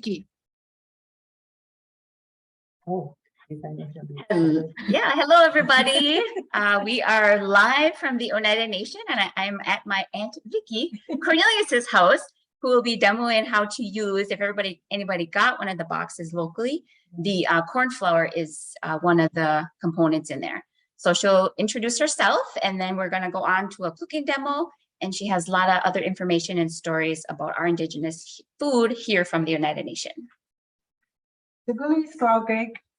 Vicky. Oh, yeah, hello everybody. We are live from the Oneida Nation, and I'm at my Aunt Vicky Cornelius's house, who will be demoing how to use, if anybody got one of the boxes locally, the corn flour is one of the components in there. So she'll introduce herself, and then we're going to go on to a cooking demo, and she has a lot of other information and stories about our indigenous food here from the Oneida Nation.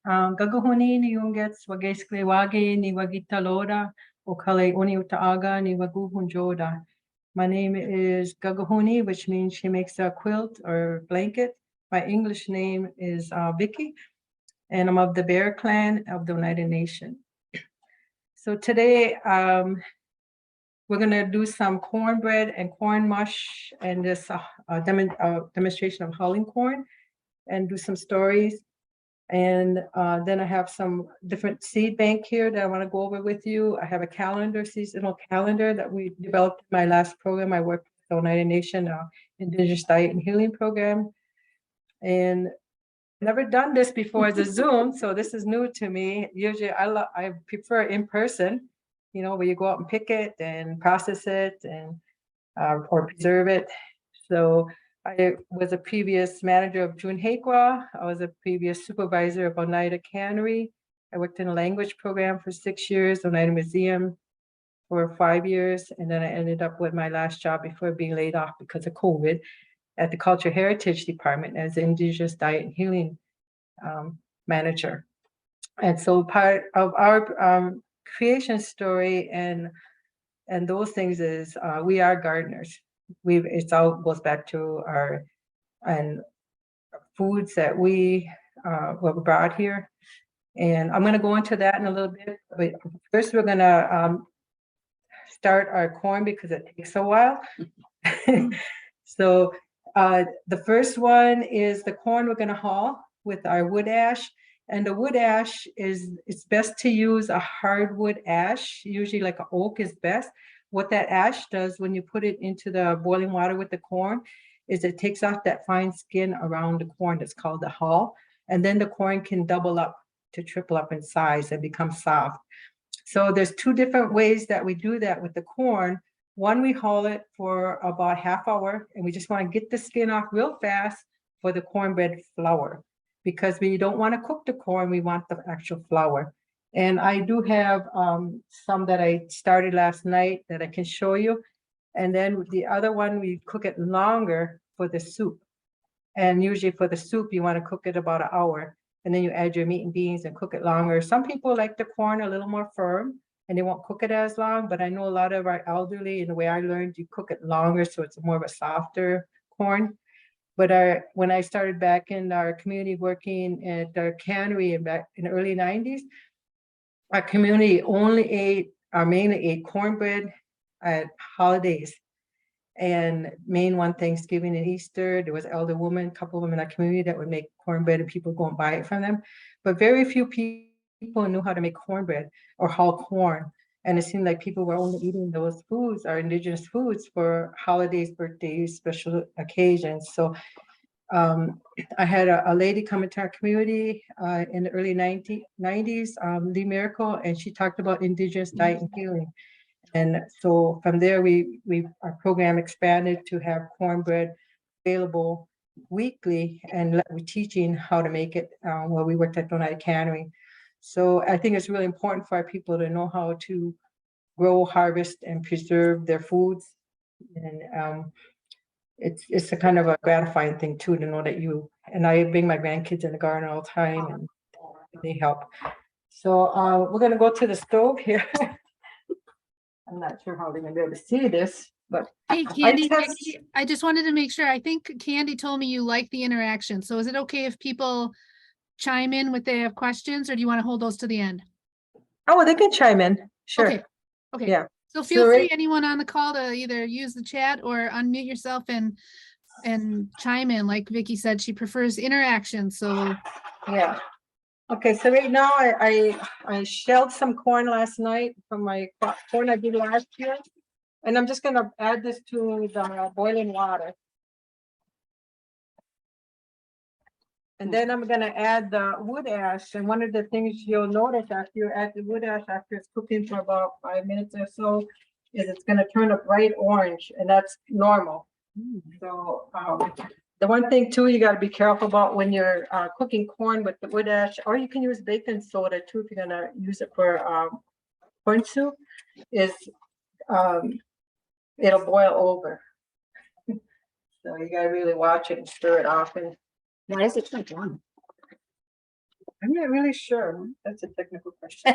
Gagahuni ni Yungets, Wageskle Wagi, ni Wagitalora, Okale Uni Utaaga, ni Waguhunjoda. My name is Gagahuni, which means she makes a quilt or blanket. My English name is Vicky, and I'm of the Bear Clan of the Oneida Nation. So today, we're going to do some cornbread and corn mush and this demonstration of hulling corn and do some stories. And then I have some different seed bank here that I want to go over with you. I have a calendar, seasonal calendar that we developed in my last program. I worked with the Oneida Nation Indigenous Diet and Healing Program. And never done this before as a Zoom, so this is new to me. Usually I prefer in person, you know, where you go out and pick it and process it and or preserve it. So I was a previous manager of June Hakwa. I was a previous supervisor of Oneida Cannery. I worked in a language program for 6 years, Oneida Museum for 5 years, and then I ended up with my last job before being laid off because of COVID at the Cultural Heritage Department as Indigenous Diet and Healing manager. And so part of our creation story and those things is we are gardeners. It all goes back to our foods that we were brought here. And I'm going to go into that in a little bit. But first, we're going to start our corn because it takes a while. So the first one is the corn we're going to hull with our wood ash. And the wood ash it's best to use a hardwood ash, usually like an oak is best. What that ash does when you put it into the boiling water with the corn is it takes off that fine skin around the corn that's called the hull. And then the corn can double up to triple up in size and become soft. So there's two different ways that we do that with the corn. One, we hull it for about half hour, and we just want to get the skin off real fast for the cornbread flour, because we don't want to cook the corn, we want the actual flour. And I do have some that I started last night that I can show you. And then the other one, we cook it longer for the soup. And usually for the soup, you want to cook it about an hour. And then you add your meat and beans and cook it longer. Some people like the corn a little more firm and they won't cook it as long. But I know a lot of our elderly, and the way I learned, you cook it longer so it's more of a softer corn. But when I started back in our community working at our cannery back in the early 90s, our community mainly ate cornbread at holidays. And main one, Thanksgiving and Easter, there was an elder woman, a couple of women in our community that would make cornbread and people go and buy it from them. But very few people knew how to make cornbread or hull corn. And it seemed like people were only eating those foods, our indigenous foods, for holidays, birthdays, special occasions. So I had a lady come into our community in the early 90s, Lee Miracle, and she talked about indigenous diet and healing. And so from there, our program expanded to have cornbread available weekly, and we're teaching how to make it while we worked at Oneida Cannery. So I think it's really important for our people to know how to grow, harvest, and preserve their foods. And it's a kind of a gratifying thing too, to know that and I bring my grandkids in the garden all the time and they help. So we're gonna go to the stove here. I'm not sure how they're gonna be able to see this, but hey Candy, I just wanted to make sure. I think Candy told me you like the interaction. So is it okay if people chime in when they have questions, or do you want to hold those to the end? Oh, they can chime in. Sure. Okay. Yeah. So feel free, anyone on the call, to either use the chat or unmute yourself and chime in. Like Vicky said, she prefers interaction. So yeah. Okay, so right now I shelled some corn last night from my corn I did last year, and I'm just gonna add this to the boiling water. And then I'm gonna add the wood ash, and one of the things you'll notice after you add the wood ash, after it's cooking for about 5 minutes or so, is it's gonna turn a bright orange, and that's normal. So, the one thing too, you gotta be careful about when you're cooking corn with the wood ash, or you can use baking soda too, if you're gonna use it for corn soup, is it'll boil over. So you gotta really watch it and stir it often. Why is it so long? I'm not really sure. That's a technical question.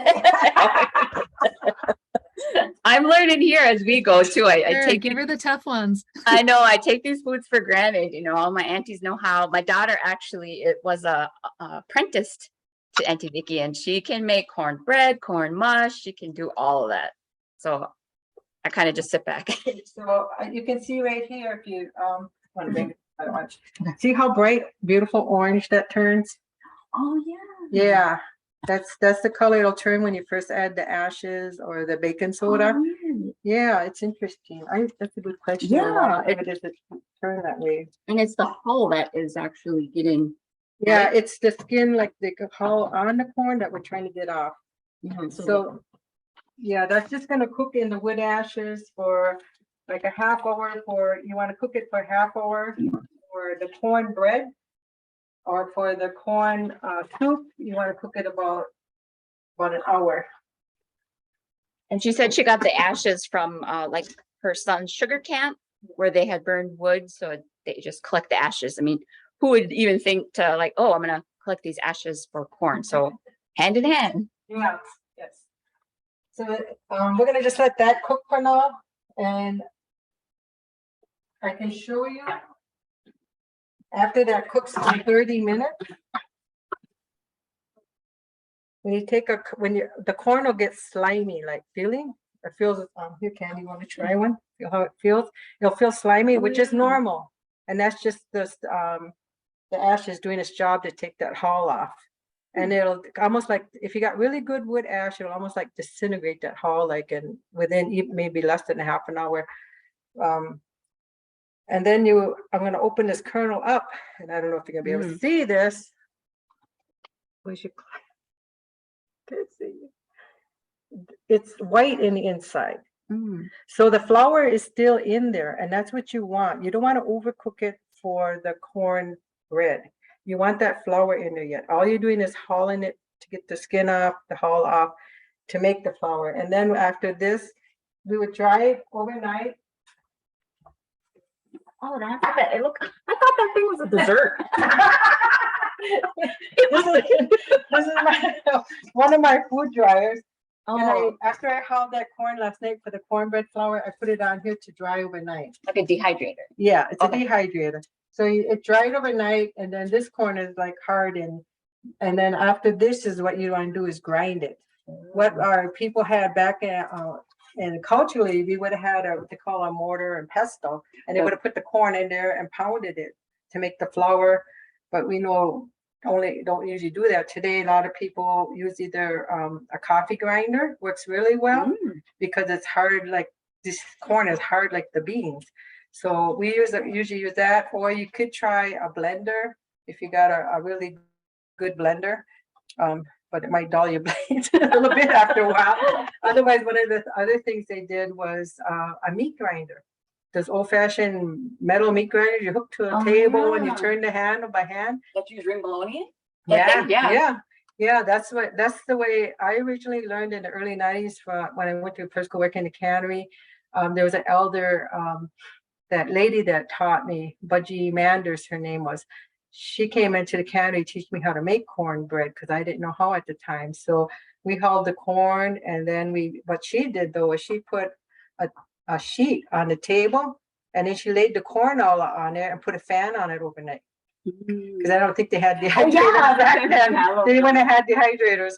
I'm learning here as we go too. I Sure, take give her the tough ones. I know I take these foods for granted. You know, all my aunties know how. My daughter actually it was a apprenticed to Auntie Vicky, and she can make cornbread, corn mush. She can do all of that. So I kind of just sit back. So you can see right here, if you want to make it, I don't want you- see how bright, beautiful orange that turns? Oh yeah. Yeah, that's the color it'll turn when you first add the ashes or the baking soda. Oh, really? Yeah, it's interesting. That's a good question. Yeah, Why does it turn that way? And it's the hull that is actually getting. Yeah, Right. it's the skin, like the hull on the corn that we're trying to get off. So, yeah, that's just gonna cook in the wood ashes for like a half hour. You want to cook it for a half hour for the corn bread, or for the corn soup, you want to cook it about an hour. And she said she got the ashes from like her son's sugar camp where they had burned wood, so they just collect the ashes. I mean, who would even think to like, oh, I'm gonna collect these ashes for corn? So hand in hand. Yeah, yes. So we're gonna just let that cook for now, and I can show you after that cooks for 30 minutes. When you take the corn will get slimy, like feeling. It feels here, Candy, you want to try one? Feel how it feels? It'll feel slimy, which is normal. And that's just the ash is doing its job to take that hull off. And it'll almost like, if you got really good wood ash, it'll almost like disintegrate that hull, like within maybe less than a half an hour. And then I'm gonna open this kernel up, and I don't know if you're gonna be able to see this. Where's your can't see. It's white in the inside. So the flour is still in there, and that's what you want. You don't want to overcook it for the corn bread. You want that flour in there yet. All you're doing is hulling it to get the skin off, the hull off, to make the flour. And then after this, we would dry it overnight. Oh, that's it. Look, I thought that thing was a dessert. This is one of my food dryers. And Oh, after I hulled that corn last night for the cornbread flour, I put it on here to dry overnight. like a dehydrator. Yeah, it's Okay. a dehydrator. So it dried overnight, and then this corn is like hard, and then after this is what you want to do is grind it. What our people had back and culturally, we would have had what they call a mortar and pestle, and they would have put the corn in there and pounded it to make the flour. But we know don't usually do that today. A lot of people use either a coffee grinder, works really well because it's hard, like this corn is hard like the beans. So we usually use that, or you could try a blender if you got a really good blender. But it might dull your blades a little bit after a while. Otherwise, one of the other things they did was a meat grinder. Those old-fashioned metal meat grinders, you hook to a table and you turn the handle by hand. That you ring bologna? Yeah. That's the way I originally learned in the early 90s when I went to first go work in the cannery. There was an elder, that lady that taught me, Budgie Manders, her name was. She came into the cannery to teach me how to make cornbread because I didn't know how at the time. So we hulled the corn, and then what she did though was she put a sheet on the table, and then she laid the corn all on there and put a fan on it overnight. Because I don't think they had dehydrators back then. They wouldn't have had dehydrators.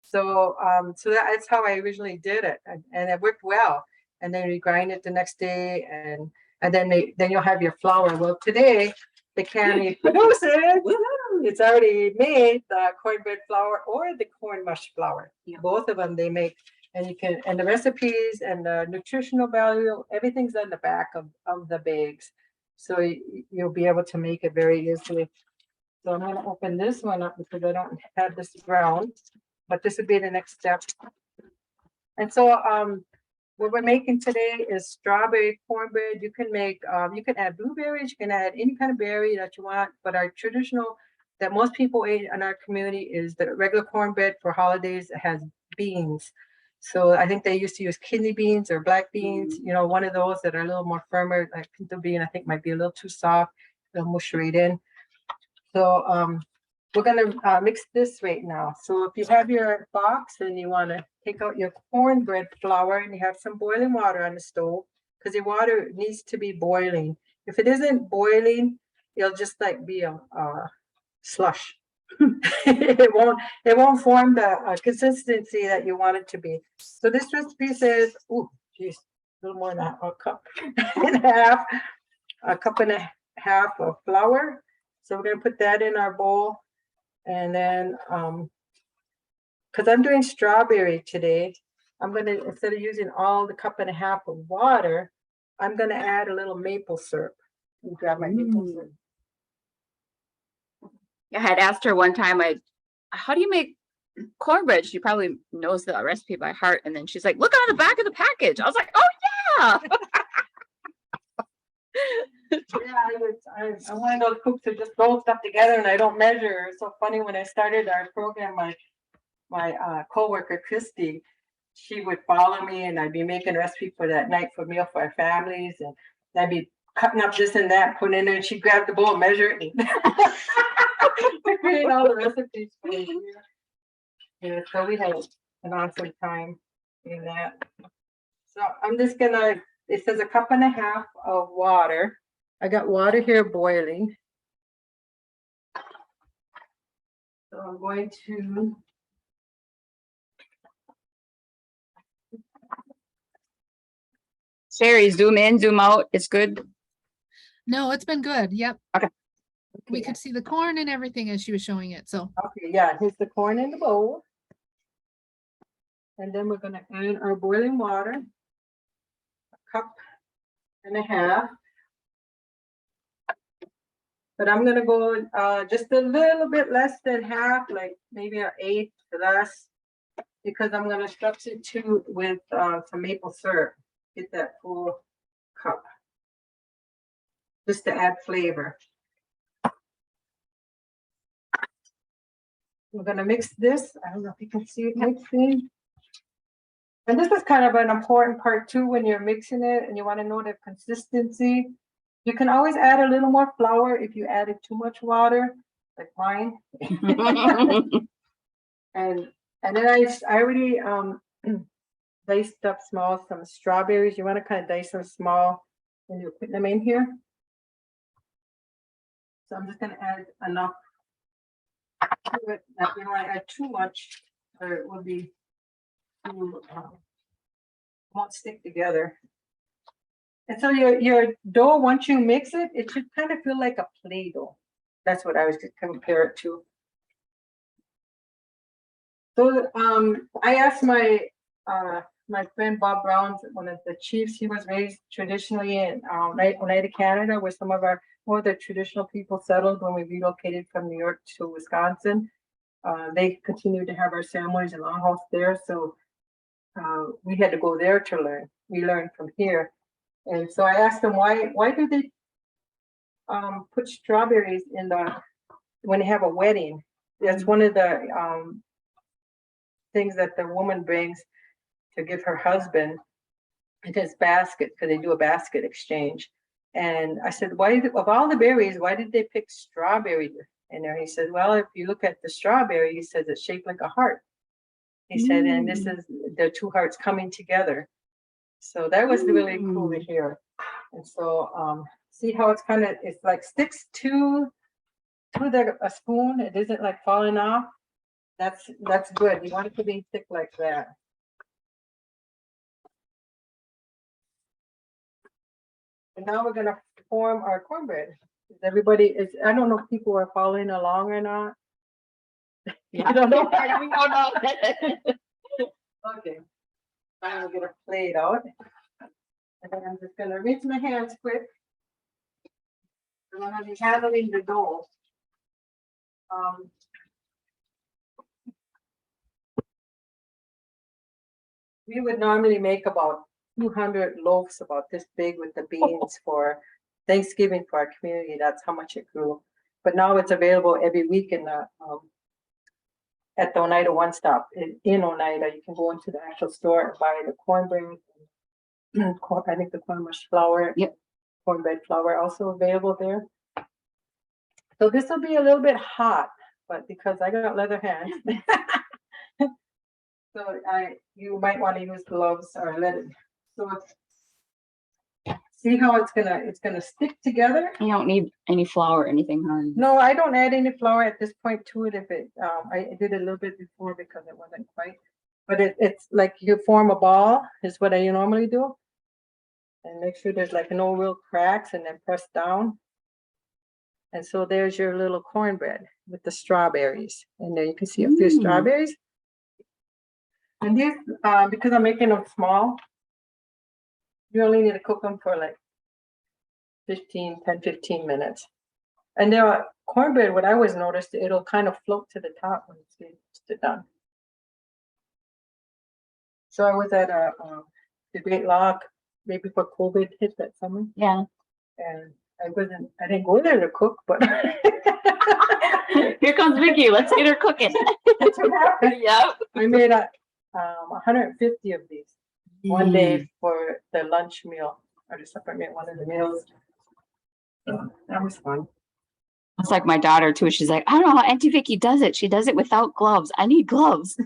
So that's how I originally did it, and it worked well. And then we grind it the next day, and then you'll have your flour. Well, today the cannery produces it's already made, the cornbread flour or the corn mush flour. Both of them they make, and the recipes and the nutritional value, everything's on the back of the bags. So you'll be able to make it very easily. So I'm gonna open this one up because I don't have this ground, but this would be the next step. And so, what we're making today is strawberry cornbread. You can make, you can add blueberries, you can add any kind of berry that you want, but our traditional that most people eat in our community is the regular cornbread for holidays. It has beans. So I think they used to use kidney beans or black beans, you know, one of those that are a little more firmer, like pinto bean, I think might be a little too soft. They'll mush right in. So we're gonna mix this right now. So if you have your box and you wanna take out your cornbread flour and you have some boiling water on the stove, because your water needs to be boiling. If it isn't boiling, it'll just like be a slush. it won't form the consistency that you want it to be. So this recipe says, oh geez, a little more than a cup and a cup and a half of flour. So we're gonna put that in our bowl. And then because I'm doing strawberry today, I'm gonna, instead of using all the cup and a half of water, I'm gonna add a little maple syrup. Let me grab my maple syrup. I had asked her one time, how do you make cornbread? She probably knows the recipe by heart. And then she's like, look on the back of the package. I was like, oh yeah. Yeah, I'm one of those cooks who just throw stuff together and I don't measure. It's so funny, when I started our program, my coworker Christy, she would follow me and I'd be making a recipe for that night for meal for our families, and I'd be cutting up this and that, putting in there, and she'd grab the bowl and measure it and create all the recipes for me. Yeah, so we had an awesome time in that. So I'm just gonna, it says a cup and a half of water. I got water here boiling. So I'm going to Sherry, zoom in, zoom out. It's good. No, it's been good. Yep. Okay. We could see the corn and everything as she was showing it. So Okay, yeah, here's the corn in the bowl. And then we're gonna add our boiling water, a cup and a half. But I'm gonna go just a little bit less than half, like maybe an eighth less, because I'm gonna substitute with some maple syrup. Get that full cup, just to add flavor. We're gonna mix this. I don't know if you can see it mixing. And this is kind of an important part too, when you're mixing it and you want to know the consistency. You can always add a little more flour if you added too much water, like mine. and then I already diced up small some strawberries. You want to kind of dice them small and you put them in here. So I'm just gonna add enough to it that you don't want to add too much, or it will be too won't stick together. And so your dough, once you mix it, it should kind of feel like a Play-Doh. That's what I was to compare it to. So I asked my my friend Bob Brown, one of the chiefs. He was raised traditionally in Oneida, Canada, where some of our more of the traditional people settled when we relocated from New York to Wisconsin. They continued to have our ceremonies in Longhouse there, so we had to go there to learn. We learned from here. And so I asked them why do they put strawberries in when they have a wedding? That's one of the things that the woman brings to give her husband in his basket, because they do a basket exchange. And I said, why of all the berries, why did they pick strawberry in there? He said, well, if you look at the strawberry, he says it's shaped like a heart. He said, and this is the two hearts coming together. So that was really cool to hear. And so see how it's kind of, it's like sticks to a spoon. It isn't like falling off. That's good. You want it to be thick like that. And now we're gonna form our cornbread. Everybody is, I don't know if people are following along or not. Yeah. I don't know. We don't know. Okay. I'm gonna get a plate out. And then I'm just gonna rinse my hands quick. I'm gonna be handling the dough. Um, we would normally make about 200 loaves about this big with the beans for Thanksgiving for our community. That's how much it grew. But now it's available every week in the at the Oneida One Stop in Oneida. You can go into the actual store and buy the cornbread. I think the corn mush flour. Yep. Cornbread flour also available there. So this will be a little bit hot, but because I got leather hands. So you might want to use gloves or let it. So see how it's gonna stick together. You don't need any flour or anything, huh? No, I don't add any flour at this point to it. If it, I did a little bit before because it wasn't quite. But it's like you form a ball is what I normally do, and make sure there's like no real cracks, and then press down. And so there's your little cornbread with the strawberries, and there you can see a few strawberries. And these, because I'm making them small, you only need to cook them for like 10, 15 minutes. And there are cornbread, what I always noticed, it'll kind of float to the top when it's done. So I was at the Great Lock, maybe before COVID hit that summer. Yeah. And I didn't go there to cook, but Here comes Vicky. Let's get her cooking. that's what happened. Yep. I made 150 of these one day for the lunch meal or the supper meal, one of the meals. So that was fun. It's like my daughter too. She's like, I don't know how Auntie Vicky does it. She does it without gloves. I need gloves.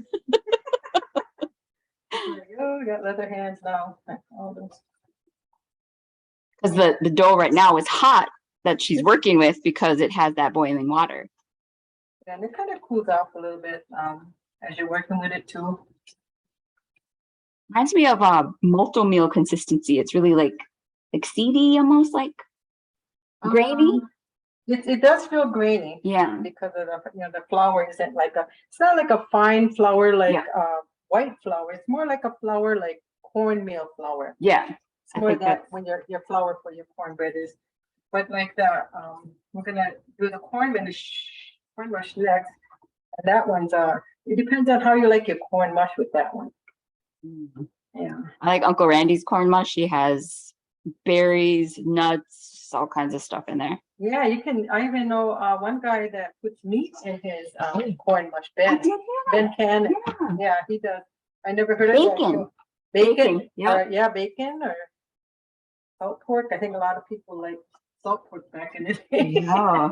Like, oh, we got leather hands now. All those. Because the dough right now is hot that she's working with because it has that boiling water. Yeah, and it kind of cools off a little bit as you're working with it too. Reminds me of multi-meal consistency. It's really like seedy, almost like grainy. It does feel grainy. Yeah. Because of the flour isn't like it's not like a fine flour like white flour. It's more like a flour like cornmeal flour. Yeah. It's more that when your flour for your cornbread is. But like we're gonna do the corn mush next. And that one's it depends on how you like your corn mush with that one. Mm. Yeah. I like Uncle Randy's corn mush. He has berries, nuts, all kinds of stuff in there. Yeah, you can. I even know one guy that puts meat in his corn mush. Ben can. Yeah, he does. I never heard of that. Bacon. Yeah, bacon or salt pork. I think a lot of people like salt pork back in the day. Yeah.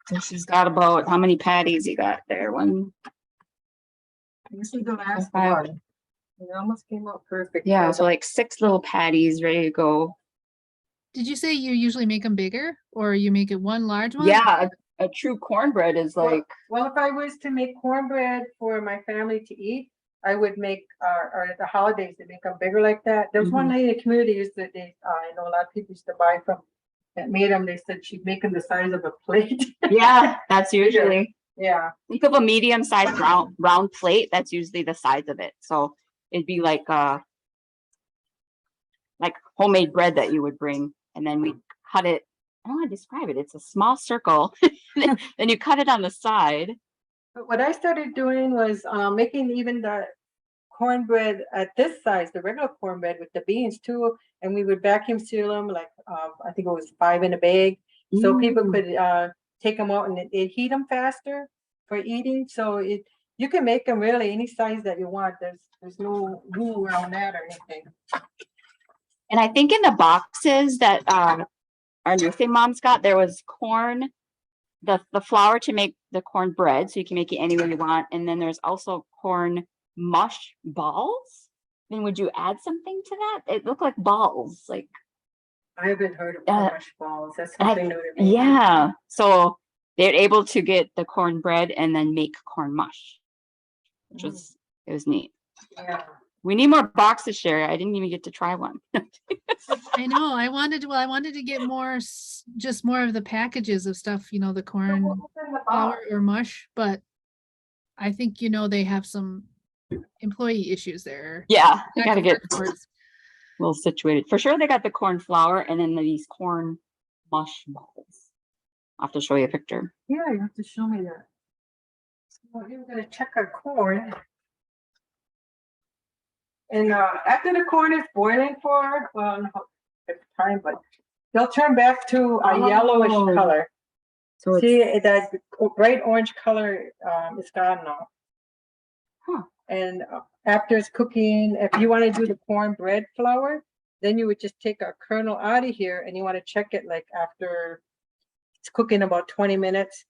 So she's got about how many patties you got there? One. This is the last one. It almost came out perfect. Yeah, so like 6 little patties ready to go. Did you say you usually make them bigger or you make it one large one? Yeah, a true cornbread is like. Well, if I was to make cornbread for my family to eat, I would make, or at the holidays, they make them bigger like that. There's one lady in the community used to, I know a lot of people used to buy from, that made them, they said she'd make them the size of a plate. Yeah, that's usually. Yeah. Think of a medium-sized round plate. That's usually the size of it. So it'd be like homemade bread that you would bring, and then we cut it. I don't want to describe it. It's a small circle. Then you cut it on the side. But what I started doing was making even the cornbread at this size, the regular cornbread with the beans too, and we would vacuum seal them like I think it was 5 in a bag, so people could take them out and it heat them faster for eating. So you can make them really any size that you want. There's no rule around that or anything. And I think in the boxes that our nursing moms got, there was corn, the flour to make the corn bread, so you can make it any way you want. And then there's also corn mush balls. Then would you add something to that? It looked like balls, like. I haven't heard of mush balls. That's something new to me. Yeah. So they're able to get the corn bread and then make corn mush, which was, it was neat. Yeah. We need more boxes, Sherry. I didn't even get to try one. I know. I wanted to get more, just more of the packages of stuff, the corn flour or mush, but I think, they have some employee issues there. Yeah, you gotta get. well situated. For sure, they got the corn flour and then these corn mush balls. I'll have to show you a picture. Yeah, you have to show me that. So we're gonna check our corn. And after the corn is boiling for, well, no, at the time, but they'll turn back to a yellowish Oh. color. So See, that bright orange color is gone now. Huh. And after it's cooking, if you want to do the cornbread flour, then you would just take a kernel out of here and you want to check it like after it's cooking about 20 minutes.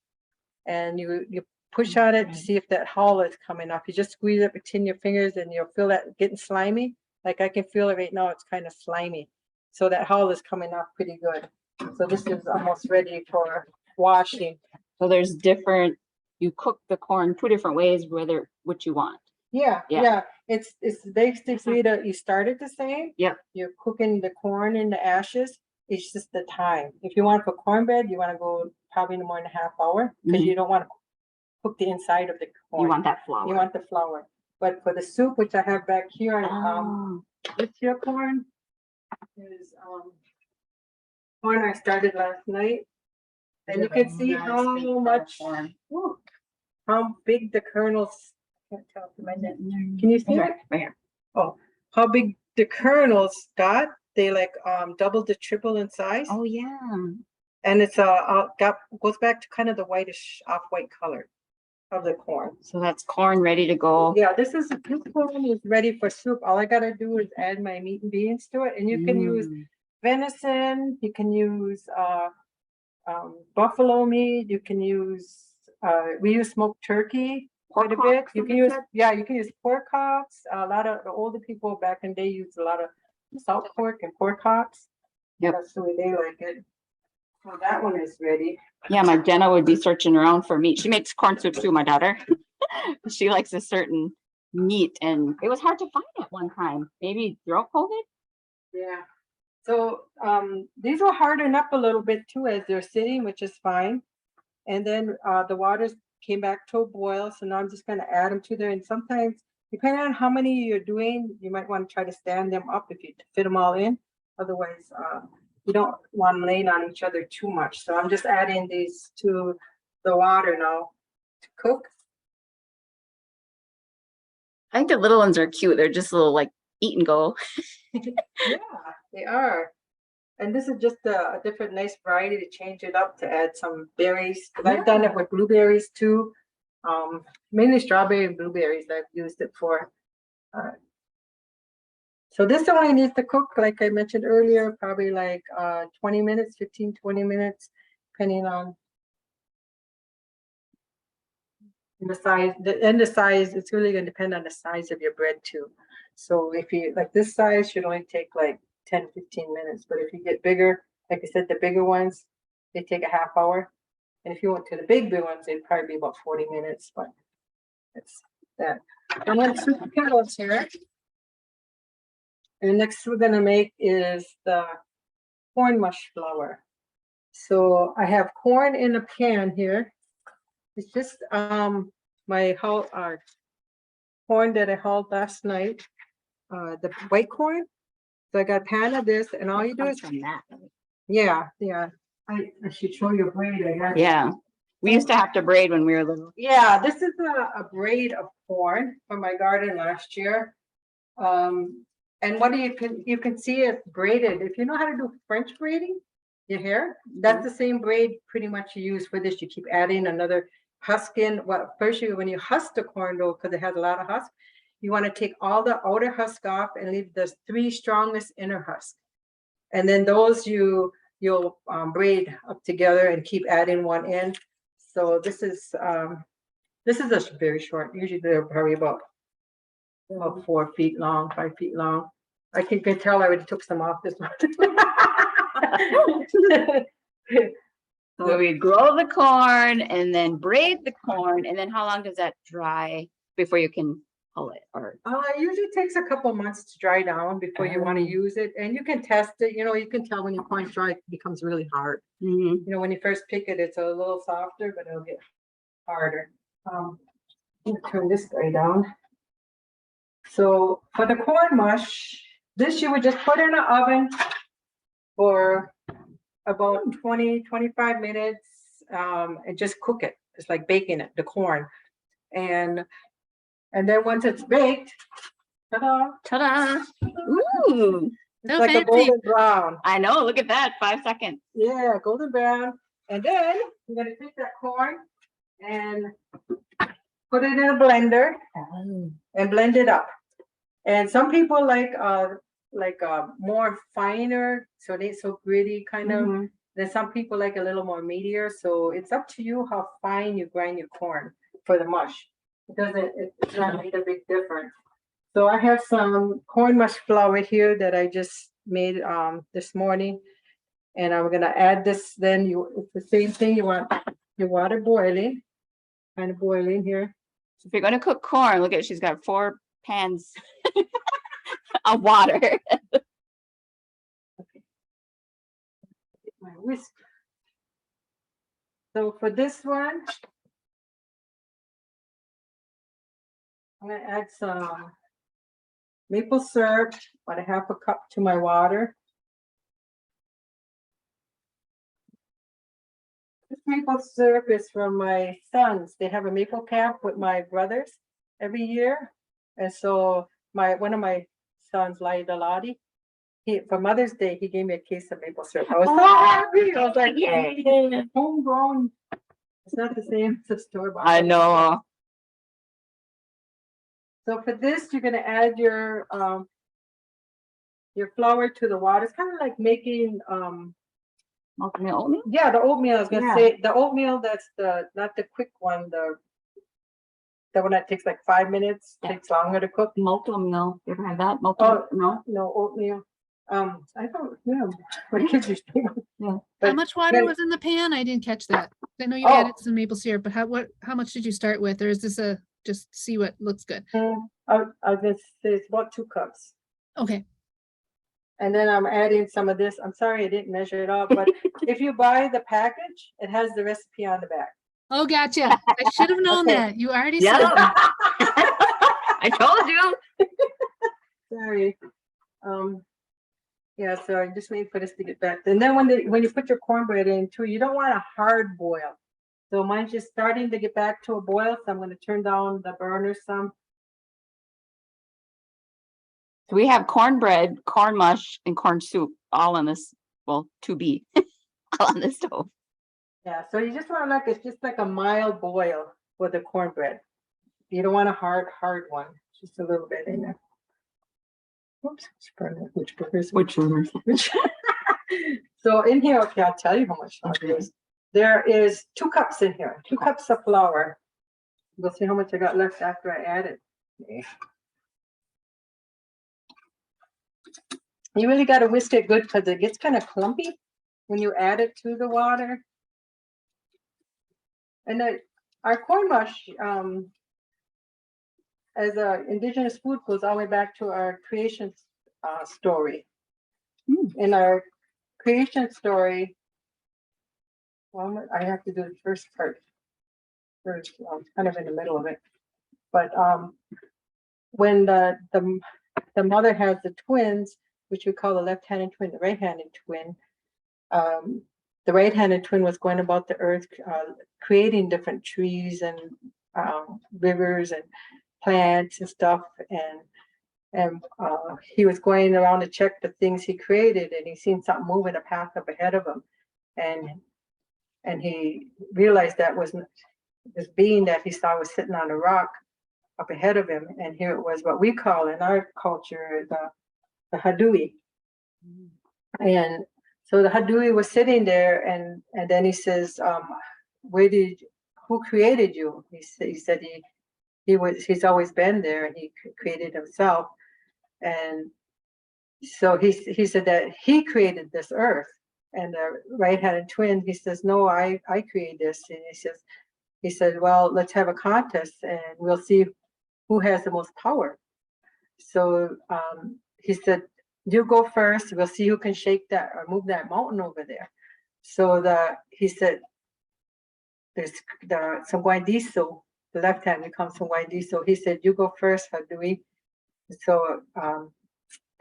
And you push on it to see if that hull is coming off. You just squeeze it between your fingers and you'll feel that getting slimy. Like I can feel it right now, it's kind of slimy. So that hull is coming off pretty good. So this is almost ready for washing. so there's different, you cook the corn 2 different ways, whether what you want. Yeah, Yeah. yeah. It's basically you start it the same. Yep. You're cooking the corn in the ashes. It's just the time. If you want for cornbread, you want to go probably no more than a half hour because you don't want to cook the inside of the corn. You want that flour. You want the flour. But for the soup, which I have back here, Oh. with your corn is corn I started last night. And you can see how much, woo, how big the kernels, can't tell from my net. Can you see it? Right here. Oh, how big the kernels got. They like double to triple in size. Oh yeah. And it's goes back to kind of the whitish off-white color of the corn. So that's corn ready to go. Yeah, this corn is ready for soup. All I gotta do is add my meat and beans to it, and you can use venison. You can use buffalo meat. You can use we use smoked turkey quite a bit. You can use you can use pork hocks. A lot of the older people back in the day used a lot of salt pork and pork hocks. Yep. That's the way they like it. So that one is ready. Yeah, my Jenna would be searching around for meat. She makes corn soup too, my daughter. She likes a certain meat and it was hard to find at one time. Maybe throughout COVID? Yeah. So these will harden up a little bit too as they're sitting, which is fine. And then the waters came back to a boil. So now I'm just gonna add them to there. And sometimes, depending on how many you're doing, you might want to try to stand them up if you fit them all in. Otherwise, you don't want them laying on each other too much. So I'm just adding these to the water now to cook. I think the little ones are cute. They're just little like eat and go. Yeah, they are. And this is just a different nice variety to change it up to add some berries. 'Cause I've done it with blueberries too. Mainly strawberry and blueberries I've used it for. So this only needs to cook, like I mentioned earlier, probably like 20 minutes, 15, 20 minutes, depending on the size. The size, it's really going to depend on the size of your bread too. So if you like this size, should only take like 10, 15 minutes. But if you get bigger, like I said, the bigger ones, they take a half hour. And if you went to the big ones, they'd probably be about 40 minutes. But it's that. I'm going to switch the kettles here. And next we're gonna make is the corn mush flour. So I have corn in a pan here. It's just my corn that I hauled last night, the white corn. So I got a pan of this, and all you do is yeah. I should show you a braid I got. Yeah. We used to have to braid when we were little. Yeah, this is a braid of corn from my garden last year. And what you can see it braided. If you know how to do French braiding your hair, that's the same braid pretty much you use for this. You keep adding another husk in. Well, first when you husk the corn though, because it has a lot of husk, you want to take all the outer husk off and leave the 3 strongest inner husk. And then those you'll braid up together and keep adding one in. So this is a very short. Usually they're probably about 4 feet long, 5 feet long. I can tell I already took some off this one. So we grow the corn and then braid the corn. And then how long does that dry before you can pull it? Or It usually takes a couple months to dry down before you want to use it. And you can test it. You know, you can tell when your corn's dry, it becomes really hard. You know, when you first pick it, it's a little softer, but it'll get harder. I'm gonna turn this guy down. So for the corn mush, This you would just put in the oven for about 20-25 minutes, and just cook it. It's like baking it, the corn. And then once it's baked, ta-da, Ta-da! Ooh, it's So like a fancy. golden brown. I know. Look at that. 5 seconds. Yeah, golden brown. And then you're gonna take that corn and put it in a blender and blend it up. And some people like more finer, so they so gritty kind of. Mhm. Then some people like a little more meatier. So it's up to you how fine you grind your corn for the mush. It's not made a big difference. So I have some corn mush flour here that I just made this morning. And I'm gonna add this, then it's the same thing. You want your water boiling, kind of boiling here. So if you're going to cook corn, look at she's got 4 pans of water. My whisk. So for this one, I'm gonna add some maple syrup, about a half a cup to my water. This maple syrup is from my sons. They have a maple camp with my brothers every year. And so one of my sons, Laidaladi, for Mother's Day, he gave me a case of maple syrup. I was so happy. I was like, yay, homegrown. It's not the same as the store-bought. I know. So for this, you're gonna add your flour to the water. It's kind of like making Oatmeal? yeah, the oatmeal. I was gonna Yeah. say the oatmeal. That's not the quick one. The one that takes like 5 minutes. Yeah. Takes longer to cook. Multi-meal. You ever had that? Oh, No. No oatmeal. I don't. Yeah, my kids used to. How But much water then- was in the pan? I didn't catch that. I know you Oh. added some maple syrup, but how much did you start with? Or is this just see what looks good? I guess it's about 2 cups. Okay, And then I'm adding some of this. I'm sorry I didn't measure it out, but if you buy the package, it has the recipe on the back. oh, gotcha. I should have known Okay. that. You already Yeah. said that. I told you. Sorry. Yeah, so I just waiting for this to get back. And then when you put your cornbread in too, you don't want a hard boil. So mine's just starting to get back to a boil, so I'm gonna turn down the burner some. So we have cornbread, corn mush, and corn soup all on this, well, to be all on the stove. Yeah, so you just want it's just like a mild boil for the cornbread. You don't want a hard one, just a little bit in there. Oops, which burgers? Which? So in here, okay, I'll tell you how much there is. There is 2 cups in here, 2 cups of flour. We'll see how much I got left after I add it. Okay. You really got to whisk it good because it gets kind of clumpy when you add it to the water. And our corn mush, as an indigenous food, goes all the way back to our creation story. In our creation story, well, I have to do the first part first. I'm kind of in the middle of it, but when the mother has the twins, which we call the left-handed twin, the right-handed twin. The right-handed twin was going about the earth, creating different trees and rivers and plants and stuff, and he was going around to check the things he created, and he seen something moving a path up ahead of him, and he realized that was this being that he saw was sitting on a rock up ahead of him, and here it was what we call in our culture the hadui. And so the hadui was sitting there, and then he says, who created you? He said he's always been there, and he created himself. And so he said that he created this earth. And the right-handed twin, he says, no, I created this. And he said, well, let's have a contest and we'll see who has the most power. So he said, you go first. We'll see who can shake that or move that mountain over there. So he said, there's some Guaidiso, the left hand becomes some Guaidiso. He said, you go first, Hadui. So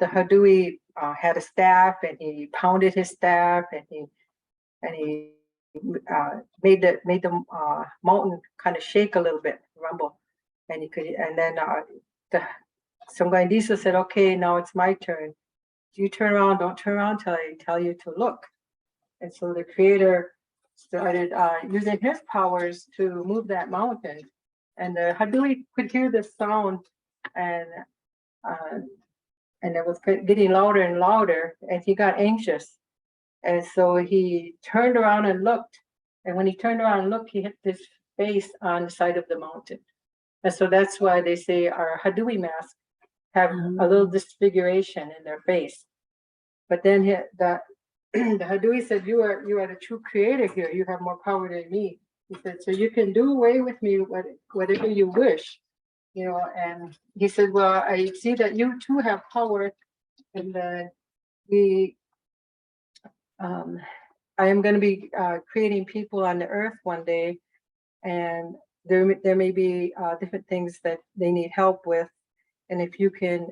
the Hadui had a staff, and he pounded his staff, and he made the mountain kind of shake a little bit, rumble, and then the Songaindiso said, "Okay, now it's my turn. You turn around, don't turn around till I tell you to look." And so the creator started using his powers to move that mountain, and the Hadui could hear the sound, and uh, it was getting louder and louder, and he got anxious. And so he turned around and looked. And when he turned around and looked, he hit his face on the side of the mountain. And so that's why they say our Hadui masks have a little disfiguration in their face. But then the Hadui said, you are the true creator here. You have more power than me. He said, so you can do away with me whatever you wish. And he said, well, I see that you too have power, and that I am going to be creating people on the earth one day, and there may be different things that they need help with, and if you can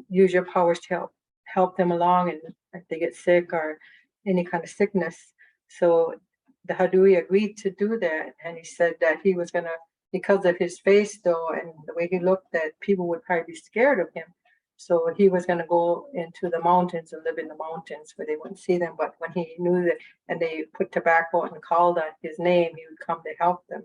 use your powers to help them along, and if they get sick or any kind of sickness. So the Hadui agreed to do that, and he said that he was going to, because of his face though, and the way he looked, that people would probably be scared of him. So he was going to go into the mountains and live in the mountains where they wouldn't see them. But when he knew that, and they put tobacco and called on his name, he would come to help them.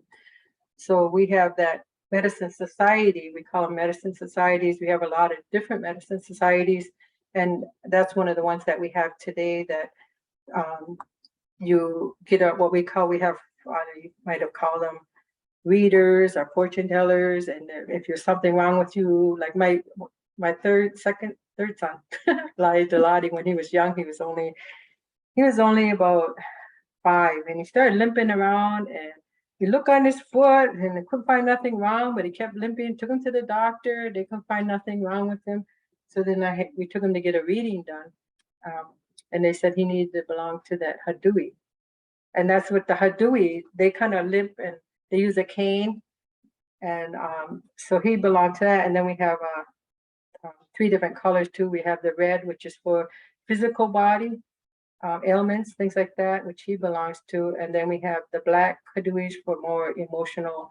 So we have that medicine society. We call them medicine societies. We have a lot of different medicine societies. And that's one of the ones that we have today, that you get what we have, you might have called them readers or fortune tellers. And if there's something wrong with you, like my third son, Lottie, when he was young, he was only about 5, and he started limping around, and you look on his foot and they couldn't find nothing wrong, but he kept limping. Took him to the doctor, they couldn't find nothing wrong with him. So then we took him to get a reading done, and they said he needed to belong to that Hadui. And that's what the Hadui, they kind of limp, and they use a cane, and so he belonged to that. And then we have 3 different colors too. We have the red, which is for physical body ailments, things like that, which he belongs to. And then we have the black Haduis for more emotional,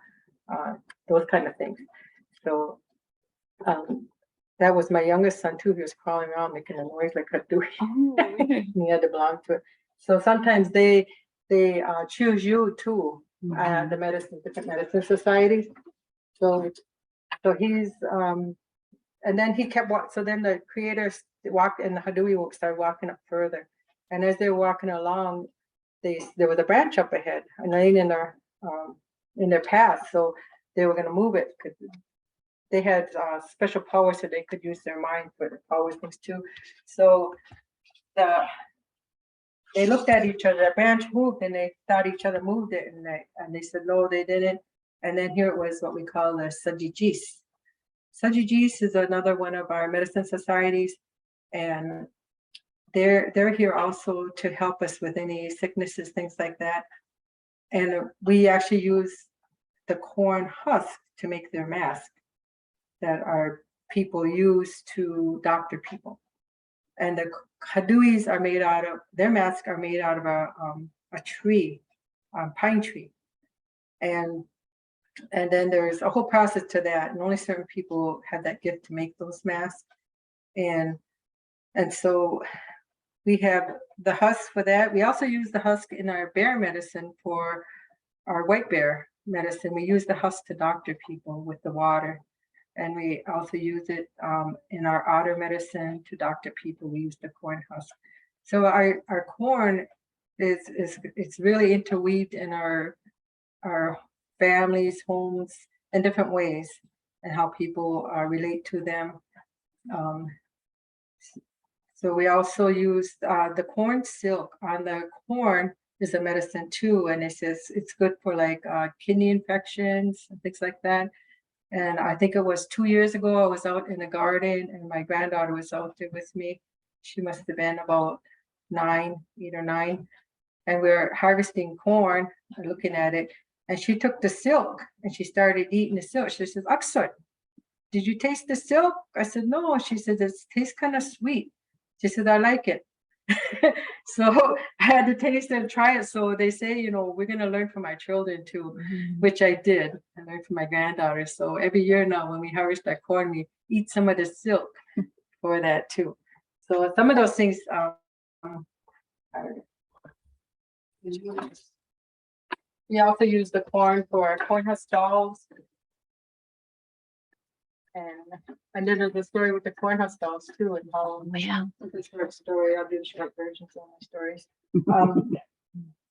those kind of things. So that was my youngest son too. He was crawling around making a noise like Hadui. Oh, And he had to belong to it. So sometimes they choose you too, the different medicine societies. So he's and then he kept walking. So then the creators walked, and the Hadui started walking up further. And as they were walking along, there was a branch up ahead, and laying in their path. So they were going to move it, because they had special powers, so they could use their mind for the powers things too. So they looked at each other. The branch moved, and they thought each other moved it, and they said no, they didn't. And then here it was what we call the Sajijis. Sajijis is another one of our medicine societies, and they're here also to help us with any sicknesses, things like that. And we actually use the corn husk to make their mask that our people use to doctor people. And the Haduis are made out of, their masks are made out of a tree, pine tree. And then there's a whole process to that, and only certain people have that gift to make those masks. And so we have the husk for that. We also use the husk in our bear medicine for our white bear medicine. We use the husk to doctor people with the water. And we also use it in our otter medicine to doctor people. We use the corn husk. So our corn it's really interweaved in our families, homes, in different ways, and how people relate to them. So we also use the corn silk. On the corn is a medicine too, and it says it's good for like kidney infections and things like that. And I think it was 2 years ago, I was out in the garden, and my granddaughter was out there with me. She must have been about 8 or 9. And we were harvesting corn, looking at it. And she took the silk and she started eating the silk. She says, Aksut. did you taste the silk? I said, no. She said, it tastes kind of sweet. She said, I like it. So I had to taste and try it. So they say, you know, we're going to learn from our children too, which I did. I learned from my granddaughter. So every year now, when we harvest that corn, we eat some of the silk for that too. So some of those things, we also use the corn for our corn husk dolls. And then there's the story with the corn husk dolls too, and how Yeah. it's a short story. I'll do short versions of my stories.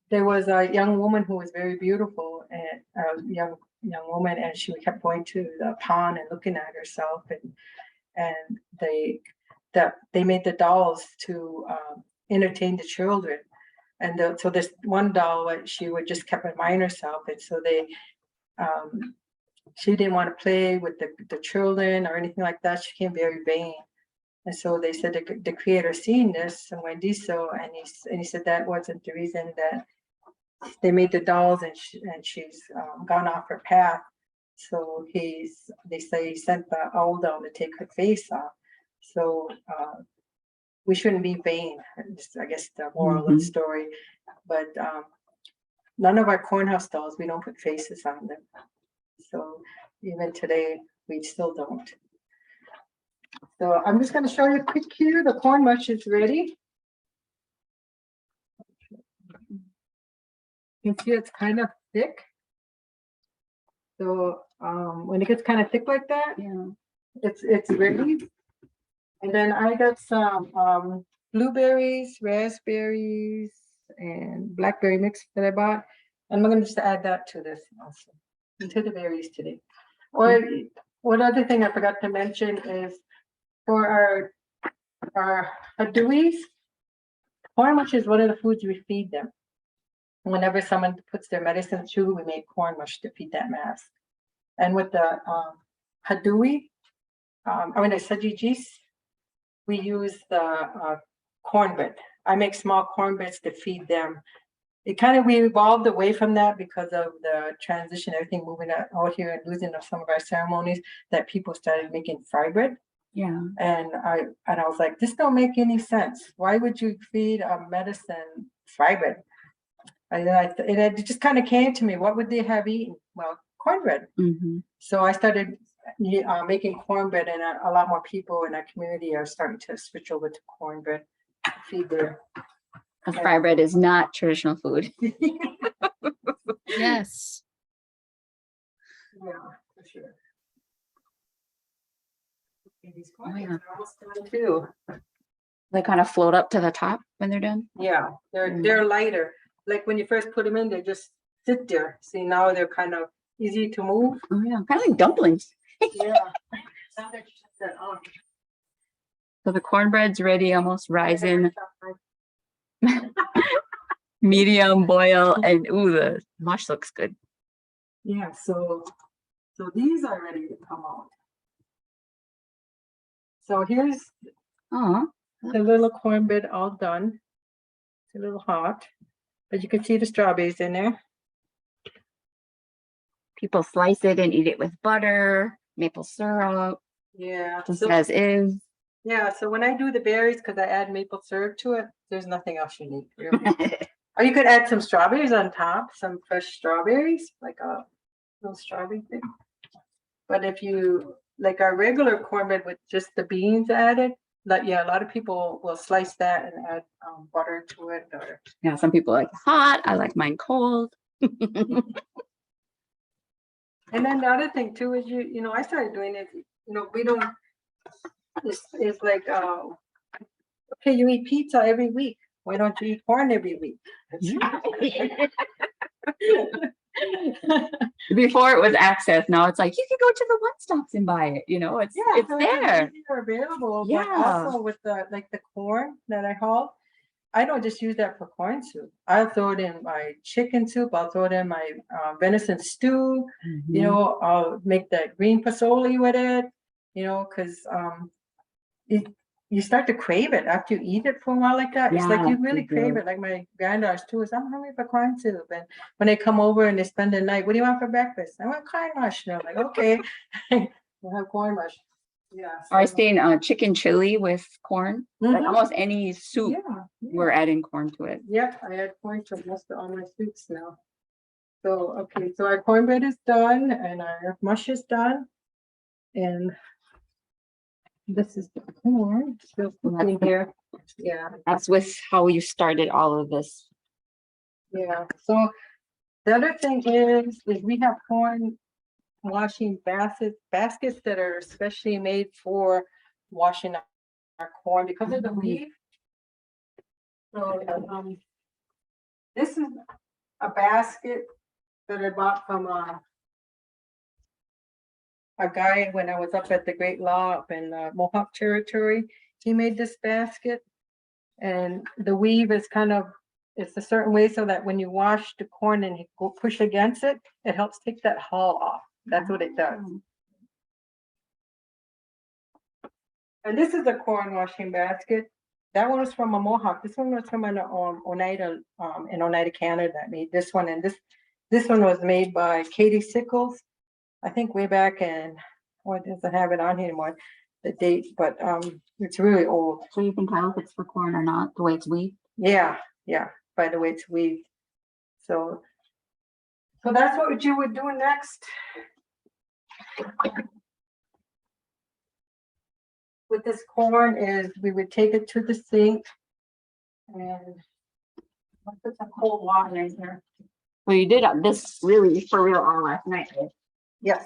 There was a young woman who was very beautiful, and a young woman, and she kept going to the pond and looking at herself, and they made the dolls to entertain the children. And so this one doll, she would just kept admiring herself, and so she didn't want to play with the children or anything like that. She became very vain. And so they said the creator seen this, and Wendiso, and he said that wasn't the reason that they made the dolls, and she's gone off her path. So they say he sent the owl doll to take her face off. So we shouldn't be vain. I guess the moral of the story. But none of our corn husk dolls, we don't put faces on them. So even today, we still don't. So I'm just going to show you quick here. The corn mush is ready. You can see it's kind of thick. So when it gets kind of thick like that, Yeah. it's ready. And then I got some blueberries, raspberries, and blackberry mix that I bought. And I'm going to just add that to this also, into the berries today. Or one other thing I forgot to mention is for our hadouis, corn mush is one of the foods we feed them. Whenever someone puts their medicine through, we make corn mush to feed that mass. And with the hadui, the sajijis, we use the cornbread. I make small cornbreads to feed them. We evolved away from that because of the transition, everything moving out here and losing of some of our ceremonies, that people started making fry bread. Yeah. And I was like, this don't make any sense. Why would you feed a medicine fry bread? And it just kind of came to me, what would they have eaten? Well, cornbread. So I started making cornbread, and a lot more people in our community are starting to switch over to cornbread to feed their. Because fry bread is not traditional food. Yes. Yeah, for sure. These Oh, yeah. cornbreads are almost done too. They kind of float up to the top when they're done. Yeah, they're lighter. Like when you first put them in, they just sit there. See, now they're kind of easy to move. Oh yeah, kind of like dumplings. Yeah. Now they're just that on. So the cornbread's ready, almost rising. Medium boil, and ooh, the mush looks good. Yeah, so these are ready to come out. So here's Oh, the little cornbread all done. It's a little hot, but you can see the strawberries in there. people slice it and eat it with butter, maple syrup, Yeah. just So, as is. yeah, so when I do the berries, because I add maple syrup to it, there's nothing else you need, really. Or you could add some strawberries on top, some fresh strawberries, like a little strawberry thing. But if you like our regular cornbread with just the beans added, a lot of people will slice that and add butter to it. Or Yeah, some people like hot. I like mine cold. and then the other thing too is I started doing it. We don't. It's like okay, you eat pizza every week. Why don't you eat corn every week? Before it was access, now it's like you can go to the one stops and buy it. It's so there. It's available. Yeah. But also with the corn that I haul, I don't just use that for corn soup. I'll throw it in my chicken soup. I'll throw it in my venison stew. I'll make the green pasoli with it. Because you start to crave it after you eat it for a while like that. It's like Yeah, you really you crave do. it. Like my granddaughters too. Is I'm hungry for corn soup, and when they come over and they spend the night, what do you want for breakfast? I want corn mush. And I'm like, okay. we'll have corn mush. Yeah. I so- seen chicken chili with corn. Like Mhm. almost any soup, Yeah, we're adding corn to it. Yep, I add corn to most of all my soups now. So, okay, so our cornbread is done and our mush is done. And this is the corn still cooking here. Yeah, That's with how you started all of this. yeah. So the other thing is we have corn washing baskets that are especially made for washing our corn because of the weave. So, this is a basket that I bought from a guy when I was up at the Great Law up in Mohawk Territory. He made this basket, and the weave is kind of, it's a certain way so that when you wash the corn and you go push against it, it helps take that hull off. That's what it does. And this is a corn washing basket. That one was from a Mohawk. This one was from an Oneida, in Oneida, Canada, that made this one. And this one was made by Katie Sickles. I think way back in, well, it doesn't have it on here anymore, the date, but it's really old. So you can tell if it's for corn or not, the way it's weaved? Yeah, yeah, by the way it's weaved. So that's what you would do next. With this corn is we would take it to the sink and I'll put some cold water in here. Well, you did this really for real all last night. Right? Yes.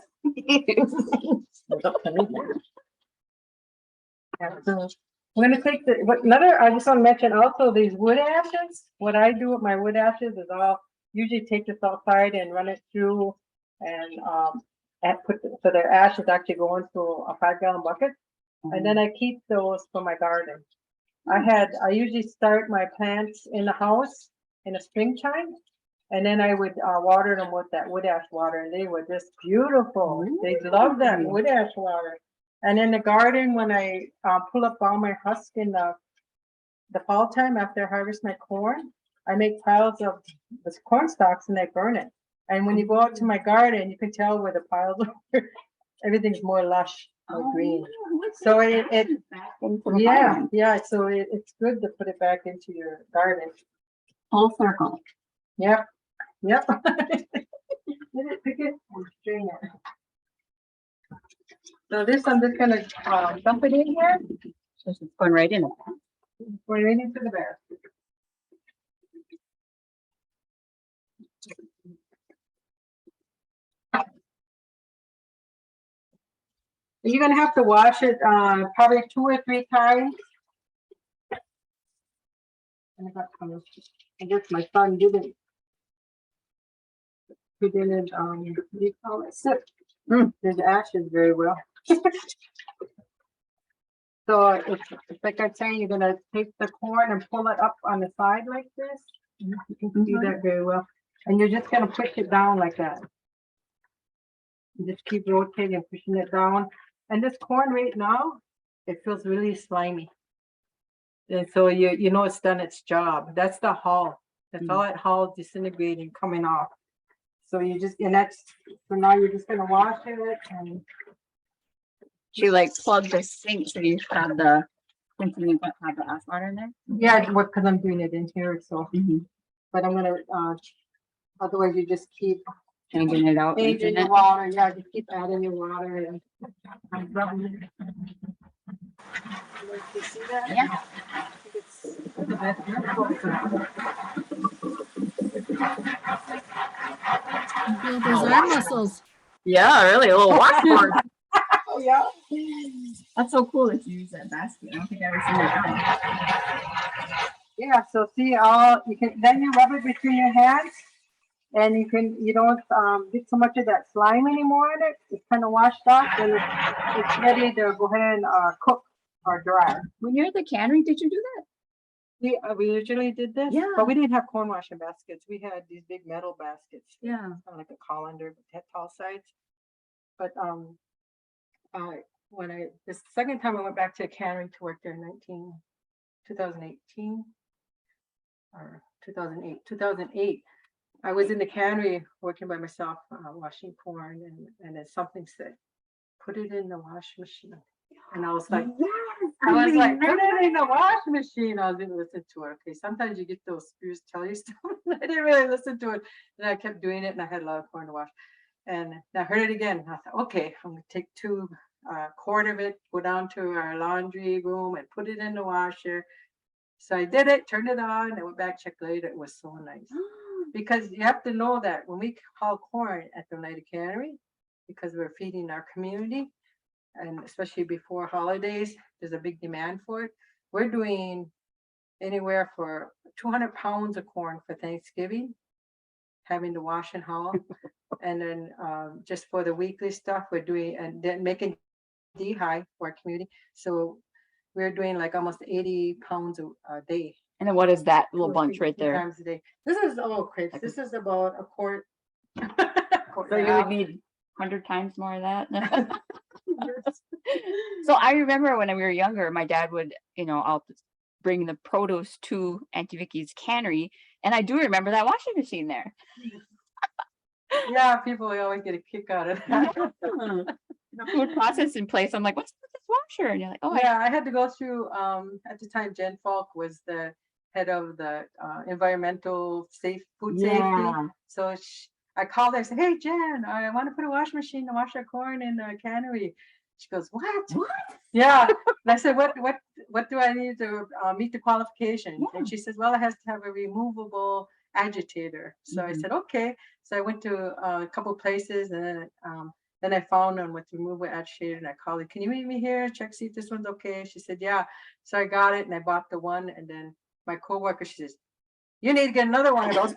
Yeah, so we're gonna take I just want to mention also these wood ashes. What I do with my wood ashes is I'll usually take this outside and run it through and so their ashes actually go into a 5-gallon bucket. And then I keep those for my garden. I usually start my plants in the house in the springtime. And then I would water them with that wood ash water, and they were just beautiful. They love that wood ash water. And in the garden, when I pull up all my husk in the fall time after I harvest my corn, I make piles of this corn stalks and I burn it. And when you go out to my garden, you can tell where the piles are. Everything's more lush, more green. So yeah. So it's good to put it back into your garden. Full circle. Yep. Yep. Pick it and strain it. So this, I'm just gonna dump it in here. So it's going right in. Going right into the basket. You're gonna have to wash it probably 2 or 3 times. I guess my son didn't. He didn't what do you call it? Sip his ashes very well. So it's like I'm saying, you're gonna take the corn and pull it up on the side like this. You can see that very well. And you're just gonna push it down like that. You just keep rotating and pushing it down. And this corn right now, it feels really slimy. And so you know it's done its job. That's the hull. That's all that hull disintegrating coming off. So you just, so now you're just gonna wash it and She like plugged the sink so you have the continue to have the ash water in there. yeah, because I'm doing it in here, so but I'm gonna otherwise you just keep Changing it out. changing your water. Yeah, just keep adding your water and rubbing it. You see that? Yeah. Build those arm muscles. Yeah, really, a little washboard. Oh yeah. That's so cool that you use that basket. I don't think I've ever seen that done. Yeah, so see you can then you rub it between your hands and you don't get so much of that slime anymore in it. It's kind of washed off and it's ready to go ahead and cook or dry. When you're at the cannery, did you do that? We usually did this, Yeah. but we didn't have corn washing baskets. We had these big metal baskets. Yeah. Kind of like a colander, but had tall sides. But the second time I went back to a cannery to work there in 2018 or 2008, I was in the cannery working by myself, washing corn, and then something said, put it in the washing machine. And I was like, Yes, I was like, put remember. it in the washing machine. I didn't listen to it. Okay, sometimes you get those spirits tell you stuff. I didn't really listen to it. And I kept doing it and I had a lot of corn to wash. And I heard it again. I thought, okay, I'm gonna take 2 quart of it, go down to our laundry room and put it in the washer. So I did it, turned it on, and went back, checked later. It was so nice. Because you have to know that when we haul corn at the Oneida Cannery, because we're feeding our community, and especially before holidays, there's a big demand for it. We're doing anywhere for 200 pounds of corn for Thanksgiving, having to wash and haul. And then just for the weekly stuff, we're doing, and then making D-high for our community. So we're doing like almost 80 pounds a day. And then what is that little 2 or bunch 3 right there? times a day. This is all crepes. Like This is about a quart. So you would need 100 times more of that. So I remember when we were younger, my dad would, I'll bring the produce to Auntie Vicky's cannery, and I do remember that washing machine there. Yeah, people always get a kick out of that. The food process in place. I'm like, what's with this washer? And you're like, oh, Yeah, I had to go through, at the time, Jen Falk was the head of the environmental food safety. So I called her and said, hey, Jen, I want to put a washing machine to wash our corn in the cannery. She goes, what? Yeah. And I said, what do I need to meet the qualification? And she says, well, it has to have a removable agitator. So I said, okay. So I went to a couple places, and then I found one with removable agitator, and I called her, can you meet me here? Check, see if this one's okay. She said, yeah. So I got it and I bought the one, and then my coworker, she says, you need to get another one of those.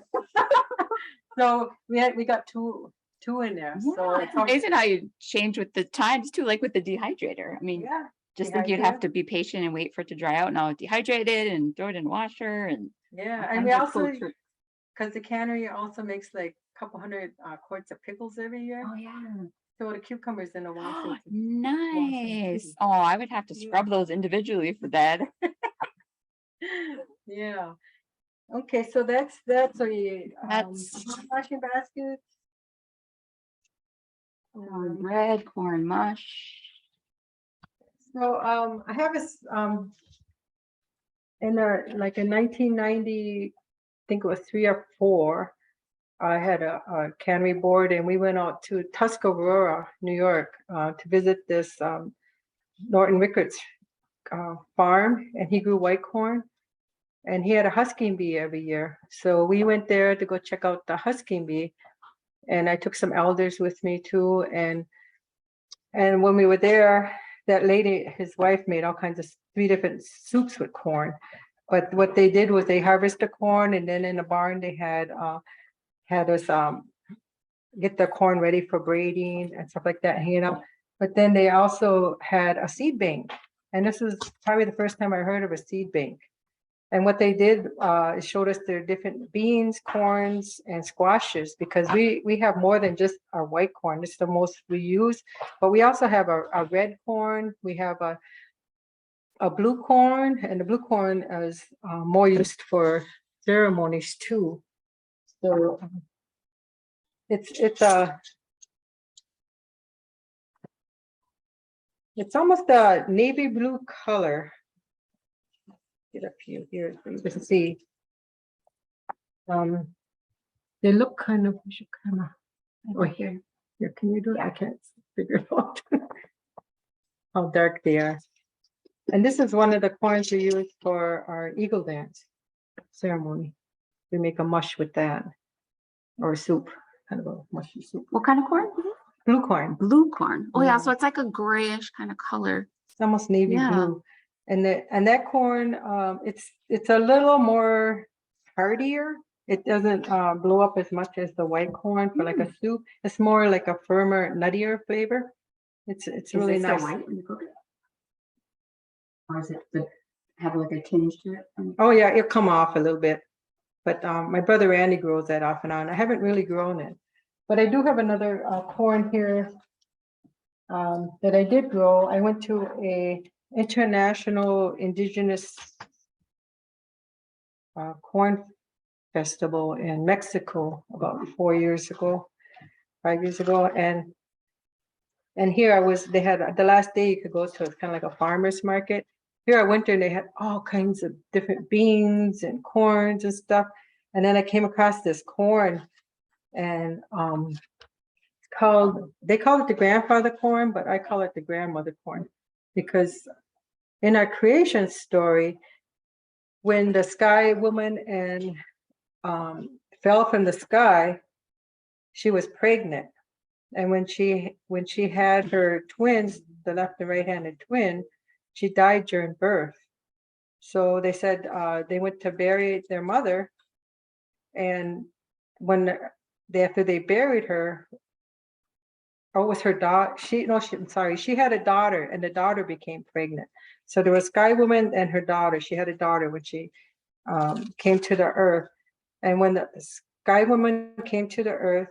So we got two in there. Yeah, So it's amazing how you change with the times too, like with the dehydrator. I mean, yeah. just think you'd have to be patient and wait for it to dry out. Now dehydrate it and throw it in the washer and Yeah, all and we kinds of cool also, tricks. because the cannery also makes like a couple hundred quarts of pickles every year. Oh yeah. So the cucumbers in the washer. Nice. Oh, I would have to scrub those individually for that. Yeah. Okay, so that's so you That's washing baskets. corn bread, corn mush. So I have in like in 1990, I think it was 3 or 4. I had a cannery board, and we went out to Tuscarora, New York, to visit this Norton Rickards farm, and he grew white corn, and he had a husking bee every year. So we went there to go check out the husking bee, and I took some elders with me too. And when we were there, that lady, his wife, made all kinds of 3 different soups with corn. But what they did was they harvest the corn, and then in the barn they had us get the corn ready for braiding and stuff like that, hanging up. But then they also had a seed bank, and this is probably the first time I heard of a seed bank. And what they did is showed us their different beans, corns, and squashes, because we have more than just our white corn. It's the most we use, but we also have a red corn. We have a blue corn, and the blue corn is more used for ceremonies too. So it's almost a navy blue color. Get up here so you can see. They look kind of, oh, here, can you do it? I can't figure it out. How dark they are. And this is one of the corns we use for our eagle dance ceremony. We make a mush with that, or a soup, kind of a mushy soup. What kind of corn? Blue corn. Blue corn. Oh yeah, Yeah. so it's like a grayish kind of color. It's almost navy Yeah. blue. And that corn, it's a little more hardier. It doesn't blow up as much as the white corn for like a soup. It's more like a firmer, nuttier flavor. It's really nice. White when you cook it? Or is it have like a tinge to it? Oh yeah, it'll come off a little bit. But my brother Randy grows that off and on. I haven't really grown it. But I do have another corn here that I did grow. I went to a international indigenous corn festival in Mexico about 5 years ago, and And here I was, they had the last day you could go to, it's kind of like a farmer's market. Here I went there and they had all kinds of different beans and corns and stuff. And then I came across this corn and they call it the grandfather corn, but I call it the grandmother corn because in our creation story, when the sky woman and fell from the sky, she was pregnant. And when she had her twins, the left and right-handed twin, she died during birth. So they said they went to bury their mother, and after they buried her, or it was her daughter? I'm sorry, she had a daughter, and the daughter became pregnant. So there was Sky Woman and her daughter. She had a daughter when she came to the earth, and when the Sky Woman came to the earth,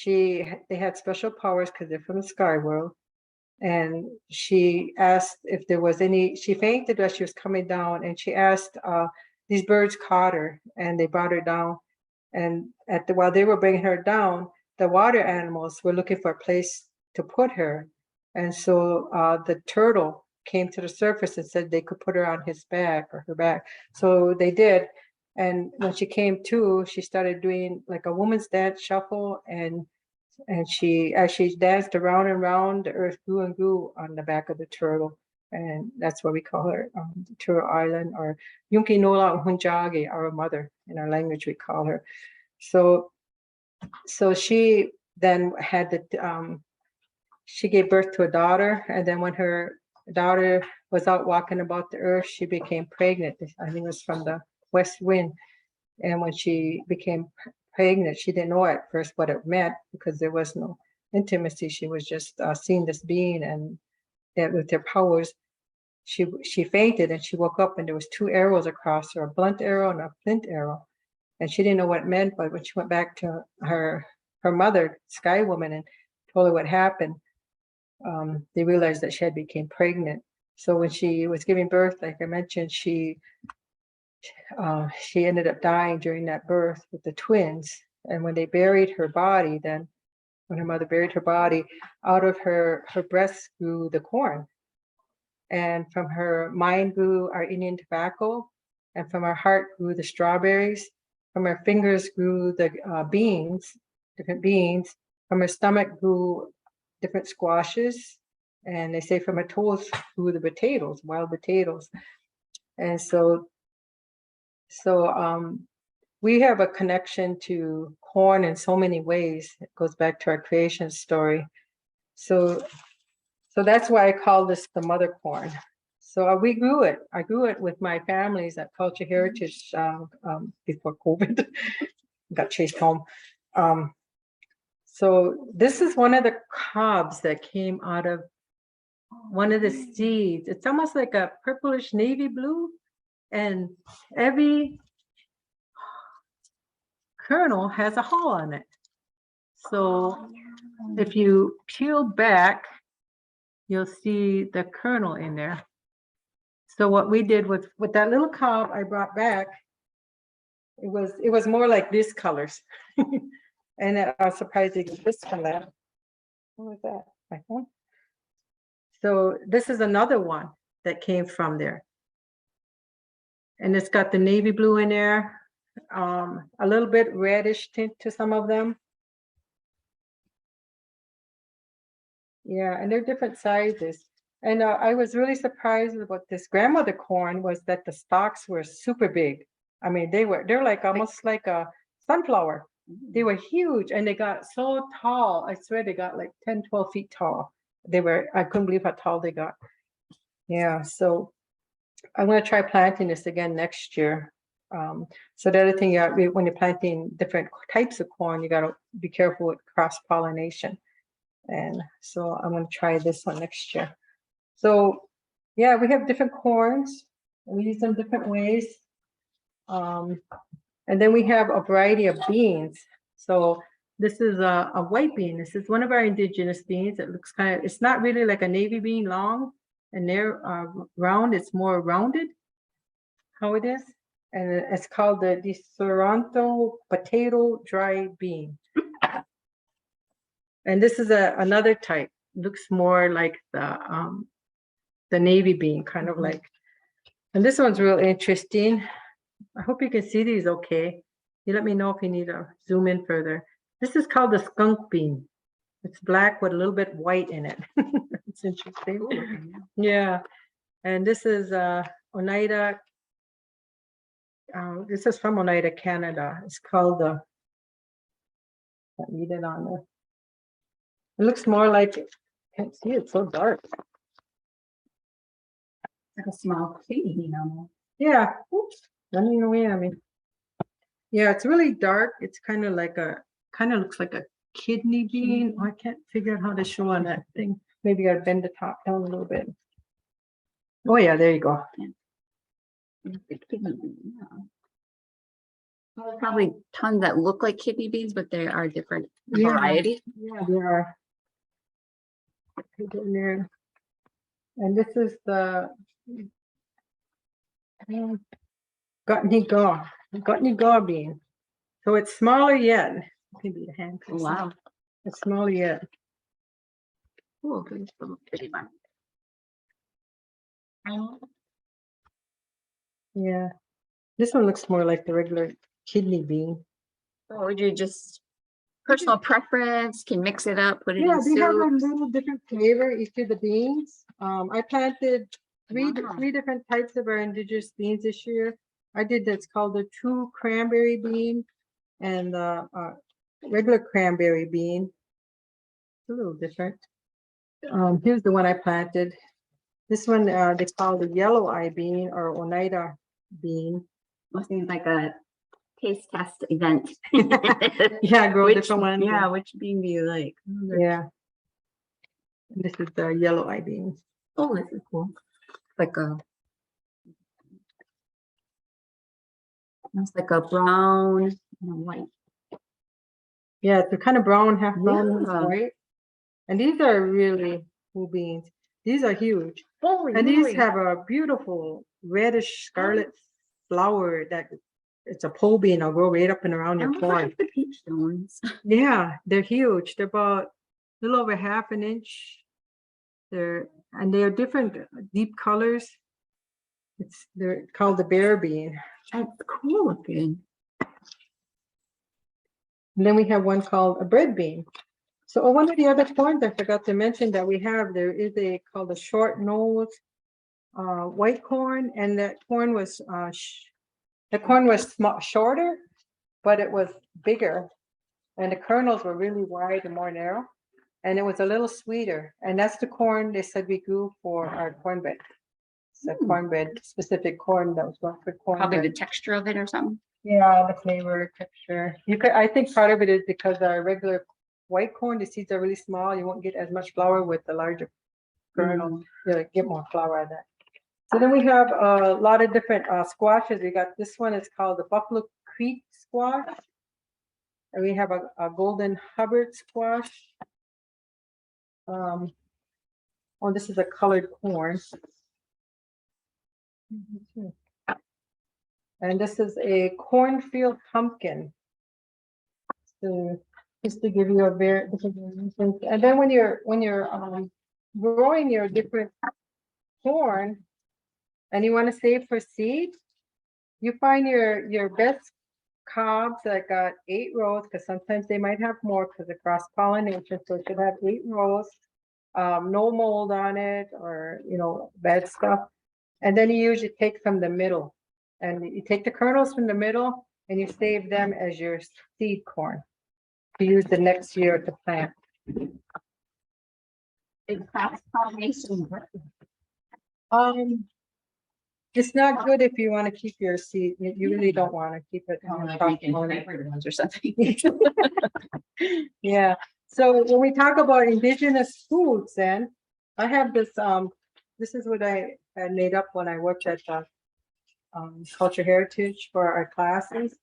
they had special powers because they're from the sky world. And she asked if there was she fainted as she was coming down, and she asked, these birds caught her and they brought her down. And while they were bringing her down, the water animals were looking for a place to put her. And so the turtle came to the surface and said they could put her on his back or her back. So they did. And when she came to, she started doing like a woman's dance shuffle, and as she danced around and around, the earth grew and grew on the back of the turtle. And that's why we call her Turtle Island, or Yunki Nola Hunjagi, our mother. In our language, we call her. So she then had she gave birth to a daughter, and then when her daughter was out walking about the earth, she became pregnant. I think it was from the west wind. And when she became pregnant, she didn't know at first what it meant because there was no intimacy. She was just seeing this being, and that with their powers, she fainted and she woke up, and there was 2 arrows across her, a blunt arrow and a flint arrow. And she didn't know what it meant, but when she went back to her mother, Sky Woman, and told her what happened, they realized that she had become pregnant. So when she was giving birth, like I mentioned, she ended up dying during that birth with the twins. And when they buried her body, then when her mother buried her body, out of her breasts grew the corn. And from her mind grew our Indian tobacco. And from her heart grew the strawberries. From her fingers grew the different beans. From her stomach grew different squashes. And they say from her toes grew the potatoes, wild potatoes. And so we have a connection to corn in so many ways. It goes back to our creation story. So that's why I call this the mother corn. So we grew it. I grew it with my families at Culture Heritage before COVID. Got chased home. So this is one of the cobs that came out of one of the seeds. It's almost like a purplish navy blue, and every kernel has a hull on it. So if you peel back, you'll see the kernel in there. So what we did with that little cob I brought back, it was more like these colors. And I was surprised to get this from that. What was that? My phone? So this is another one that came from there. And it's got the navy blue in there, a little bit reddish tint to some of them. Yeah, and they're different sizes. And I was really surprised about this grandmother corn was that the stalks were super big. I mean, they're like almost like a sunflower. They were huge, and they got so tall. I swear they got like 10, 12 feet tall. I couldn't believe how tall they got. Yeah, so I'm going to try planting this again next year. So the other thing, when you're planting different types of corn, you got to be careful with cross-pollination. And so I'm going to try this one next year. So yeah, we have different corns. We use them different ways. And then we have a variety of beans. So this is a white bean. This is one of our indigenous beans. It looks it's not really like a navy bean long, and they're round. It's more rounded, how it is. And it's called the Soranto potato dry bean. And this is another type. looks more like the navy bean, kind of like. And this one's real interesting. I hope you can see these okay. You let me know if you need to zoom in further. This is called the skunk bean. It's black with a little bit white in it. It's interesting. Ooh. Yeah. And this is Oneida. This is from Oneida, Canada. It's called the. Can't read it on there. It looks more like. Can't see it. It's so dark. Like a small kidney, Yeah. Oops. Running away at me. Yeah, it's really dark. It's kind of like kind of looks like a kidney bean. Oh, I can't figure out how to show on that thing. Maybe I'll bend the top down a little bit. Oh yeah, there you go. The kidney bean, yeah. Well, there's probably tons that look like kidney beans, but there are different Yeah. varieties. Yeah, there are. Put it in there. And this is the Gutney Gaw bean. So it's smaller yet. Maybe the hand. Oh, wow. It's smaller yet. Cool. Here's the little kitty one. Yeah. This one looks more like the regular kidney bean. Or would you just personal preference, can mix it up, put it Yeah, in they have a soup? little different flavor, each of the beans. I planted three Wow. different types of our indigenous beans this year. I did that's called the true cranberry bean and the regular cranberry bean. It's a little different. Here's the one I planted. This one they call the yellow eye bean or Oneida bean. Must seem like a taste test event. Yeah, grow Which, different ones. yeah, which bean do you like? Yeah. This is the yellow eye bean. Oh, this is cool. Like it's like a brown and white. Yeah, they're kind of brown, half brown, half Yeah. white. And these are really cool beans. These are huge. Holy And moly. these have a beautiful reddish scarlet flower that it's a pole bean. I'll grow right up and around your And look corn. at the peach stones. Yeah, they're huge. They're about a little over half an inch. They're different deep colors. They're called the bear bean. That's cool looking. And then we have one called a bread bean. So one of the other corns I forgot to mention that we have, there is called a short nose white corn, and that corn was shorter, but it was bigger, and the kernels were really wide and more narrow, and it was a little sweeter. And that's the corn they said we grew for our cornbread. It's a cornbread, specific corn that was grown for cornbread. Probably the texture of it or something. Yeah, the flavor, texture. I think part of it is because our regular white corn, the seeds are really small. You won't get as much flour with the larger kernel. You'll get more flour out of that. So then we have a lot of different squashes. We got this one, it's called the Buffalo Creek squash. And we have a golden Hubbard squash. Oh, this is a colored corn. And this is a cornfield pumpkin. So just to give you a very different, and then when you're growing your different corn and you want to save for seed, you find your best cobs that got 8 rows, because sometimes they might have more because of cross pollination. So it should have 8 rows, no mold on it or bad stuff. And then you usually take from the middle, and you take the kernels from the middle and you save them as your seed corn to use the next year to plant. It's cross pollination. It's not good if you want to keep your seed. You really don't want to keep it. Ones or something. Yeah. So when we talk about indigenous foods, then I have this. This is what I had made up when I worked at Culture Heritage for our classes.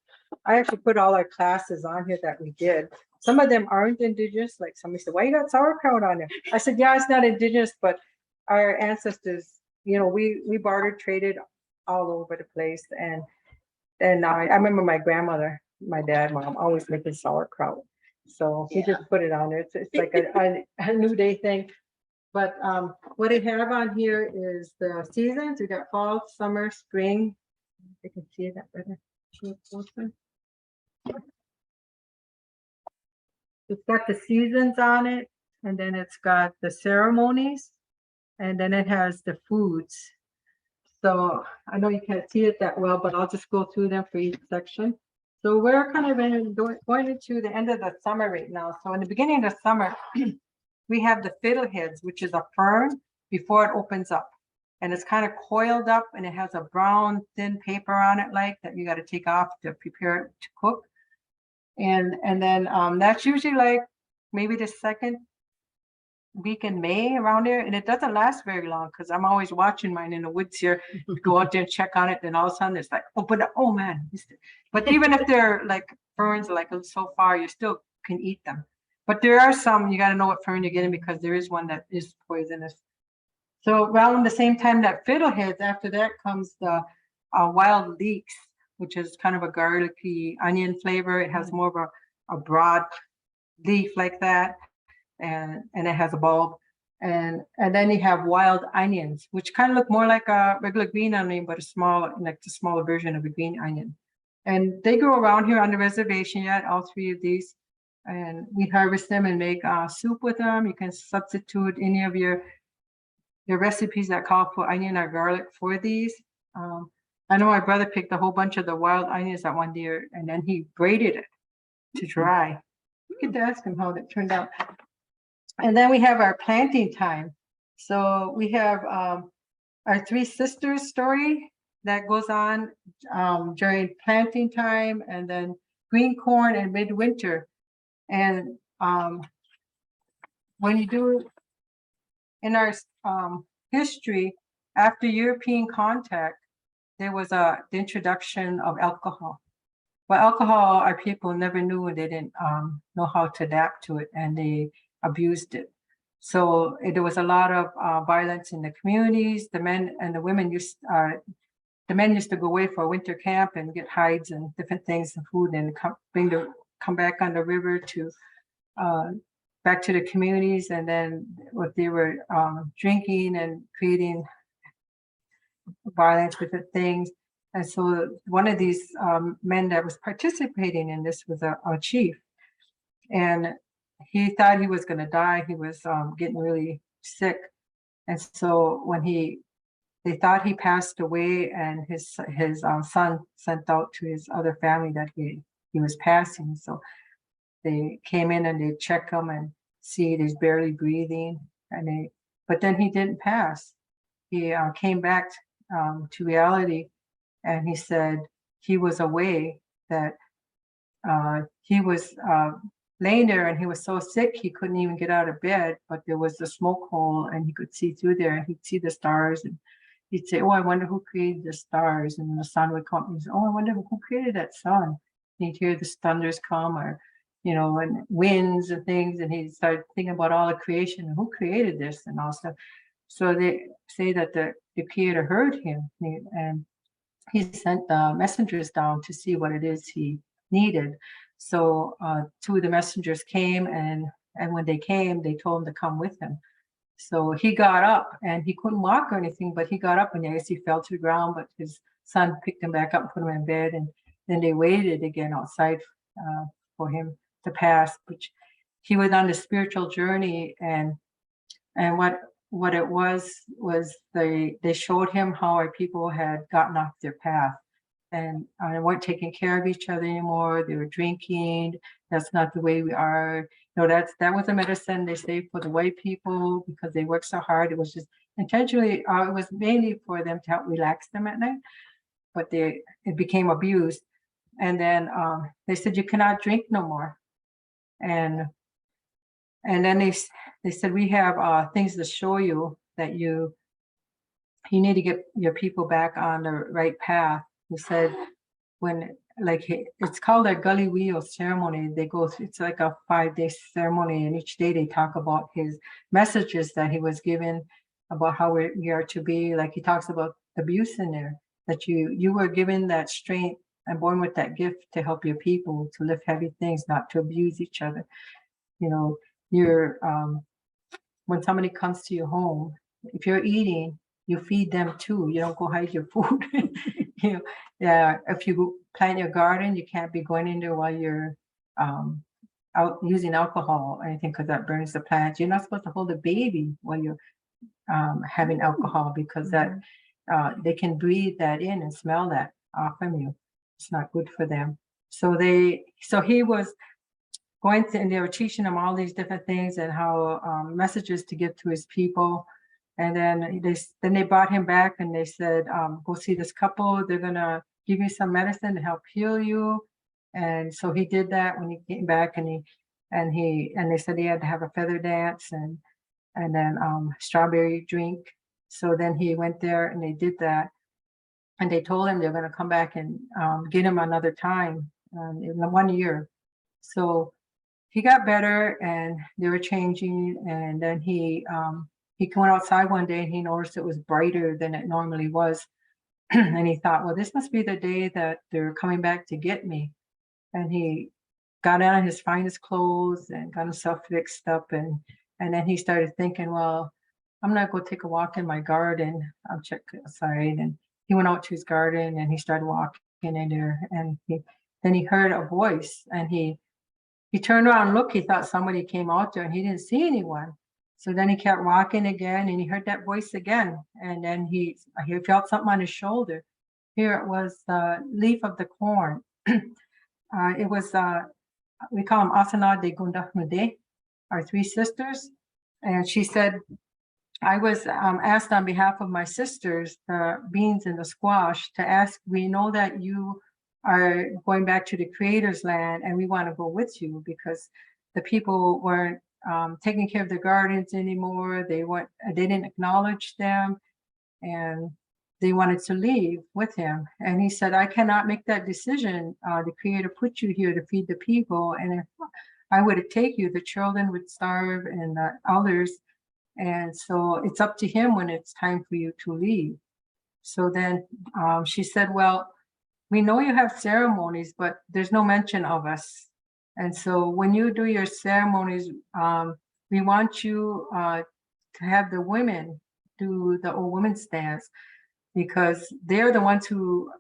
I actually put all our classes on here that we did. Some of them aren't indigenous. Like somebody said, "Why you got sauerkraut on there?" I said, "Yeah, it's not indigenous, but our ancestors, we bartered, traded all over the place." And I remember my grandmother, my dad, mom always making sauerkraut. So he just put it on there. It's like a New Day thing. But what I have on here is the seasons. We got fall, summer, spring. You can see that better. It's got the seasons on it, and then it's got the ceremonies, and then it has the foods. So I know you can't see it that well, but I'll just go through them for each section. So we're kind of going into the end of the summer right now. So in the beginning of the summer, we have the fiddleheads, which is a fern before it opens up. And it's kind of coiled up and it has a brown thin paper on it like that you got to take off to prepare it to cook. And then that's usually like maybe the second week in May around there, and it doesn't last very long because I'm always watching mine in the woods here. Go out there and check on it, then all of a sudden it's like, oh man. But even if they're like ferns like so far, you still can eat them. But there are some, you got to know what fern you're getting because there is one that is poisonous. So around the same time that fiddleheads, after that comes the wild leeks, which is kind of a garlicky onion flavor. It has more of a broad leaf like that. And it has a bulb, and then you have wild onions, which kind of look more like a regular green onion, but like the smaller version of a green onion. And they grow around here on the reservation yet, all three of these, and we harvest them and make soup with them. You can substitute any of your recipes that call for onion or garlic for these. I know my brother picked a whole bunch of the wild onions that one year, and then he braided it to dry. You could ask him how that turned out. And then we have our planting time. So we have our three sisters story that goes on during planting time, and then green corn and midwinter. And when you do in our history, after European contact, there was the introduction of alcohol. But alcohol, our people never knew, and they didn't know how to adapt to it, and they abused it. So there was a lot of violence in the communities. The men and the women the men used to go away for a winter camp and get hides and different things and food, and come back on the river to back to the communities. And then what they were drinking and creating violence, different things. And so one of these men that was participating in this was a chief, and he thought he was going to die. He was getting really sick. And so when they thought he passed away, and his son sent out to his other family that he was passing. So they came in and they checked him and see he's barely breathing. But then he didn't pass. He came back to reality, and he said he was away, that he was laying there, and he was so sick he couldn't even get out of bed, but there was a smoke hole and he could see through there, and he'd see the stars, and he'd say, oh, I wonder who created the stars. And the sun would come and he'd say, oh, I wonder who created that sun. And he'd hear the thunders come, or and winds and things, and he'd start thinking about all the creation and who created this and all stuff. So they say that the creator heard him, and he sent messengers down to see what it is he needed. So two of the messengers came, and when they came, they told him to come with him. So he got up, and he couldn't walk or anything, but he got up, and I guess he fell to the ground, but his son picked him back up and put him in bed, and then they waited again outside for him to pass. Which he was on the spiritual journey, and what it was they showed him how our people had gotten off their path, and weren't taking care of each other anymore. They were drinking. That's not the way we are. That was a medicine, they say, for the white people, because they worked so hard. It was just intentionally, it was mainly for them to help relax them at night, but it became abused. And then they said, you cannot drink no more. And then they said, we have things to show you that you need to get your people back on the right path. He said, it's called a gully wheel ceremony. They go through, it's like a 5-day ceremony, and each day they talk about his messages that he was given about how we are to be. Like he talks about abuse in there, that you were given that strength and born with that gift to help your people, to lift heavy things, not to abuse each other. You're when somebody comes to your home, if you're eating, you feed them too. You don't go hide your food. You know, yeah. If you plant your garden, you can't be going in there while you're out using alcohol or anything because that burns the plants. You're not supposed to hold a baby while you're having alcohol because that they can breathe that in and smell that off from you. It's not good for them. So he was going to, and they were teaching him all these different things and how messages to give to his people. And then they brought him back and they said, go see this couple. They're gonna give you some medicine to help heal you. And so he did that when he came back, and they said he had to have a feather dance and then strawberry drink. So then he went there and they did that. And they told him they're going to come back and get him another time in 1 year. So he got better and they were changing. And then he went outside one day and he noticed it was brighter than it normally was. And he thought, well, this must be the day that they're coming back to get me. And he got on his finest clothes and got himself fixed up. And then he started thinking, well, I'm gonna go take a walk in my garden. I'll check outside. And he went out to his garden and he started walking in there. And then he heard a voice and he turned around and looked. He thought somebody came out there and he didn't see anyone. So then he kept walking again and he heard that voice again. And then he felt something on his shoulder. Here it was the leaf of the corn. It was, we call them Asana de Gundahnude, our three sisters. And she said, I was asked on behalf of my sisters, the beans and the squash, to ask, we know that you are going back to the Creator's land and we want to go with you because the people weren't taking care of their gardens anymore. They didn't acknowledge them and they wanted to leave with him. And he said, I cannot make that decision. The Creator put you here to feed the people. And if I were to take you, the children would starve and the others. And so it's up to him when it's time for you to leave. So then she said, well, we know you have ceremonies, but there's no mention of us. And so when you do your ceremonies, we want you to have the women do the old women's dance because they're the ones who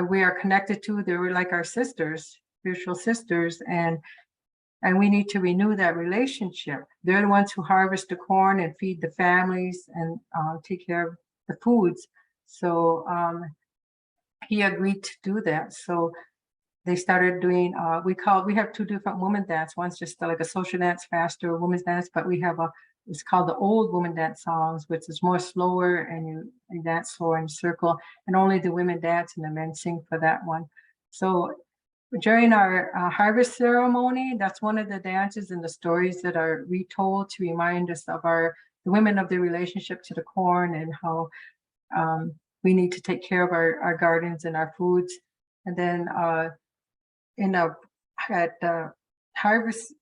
we are connected to. They were like our sisters, spiritual sisters, and we need to renew that relationship. They're the ones who harvest the corn and feed the families and take care of the foods. So he agreed to do that. So they started doing, we have two different women dance. One's just like a social dance, faster women's dance, but we have it's called the old woman dance songs, which is more slower and you dance slower in a circle, and only the women dance and the men sing for that one. So during our harvest ceremony, that's one of the dances and the stories that are retold to remind us of the women of the relationship to the corn and how we need to take care of our gardens and our foods. And then at harvest,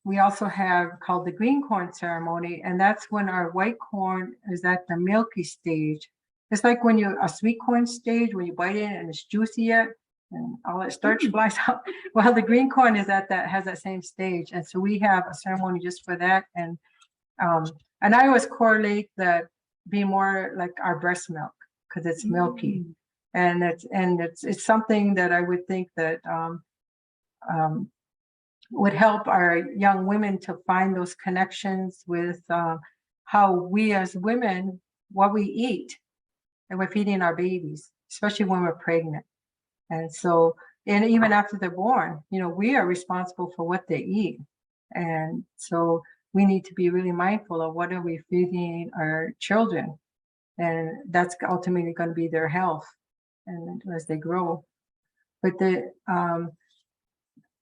we also have called the green corn ceremony, and that's when our white corn is at the milky stage. It's like when a sweet corn stage, when you bite it and it's juicy yet, and all that starch flies out. Well, the green corn has that same stage, and so we have a ceremony just for that. And I always correlate that be more like our breast milk because it's milky, and it's something that I would think that would help our young women to find those connections with how we as women, what we eat, and we're feeding our babies, especially when we're pregnant. And so, and even after they're born, we are responsible for what they eat. And so we need to be really mindful of what are we feeding our children. And that's ultimately going to be their health and as they grow. But the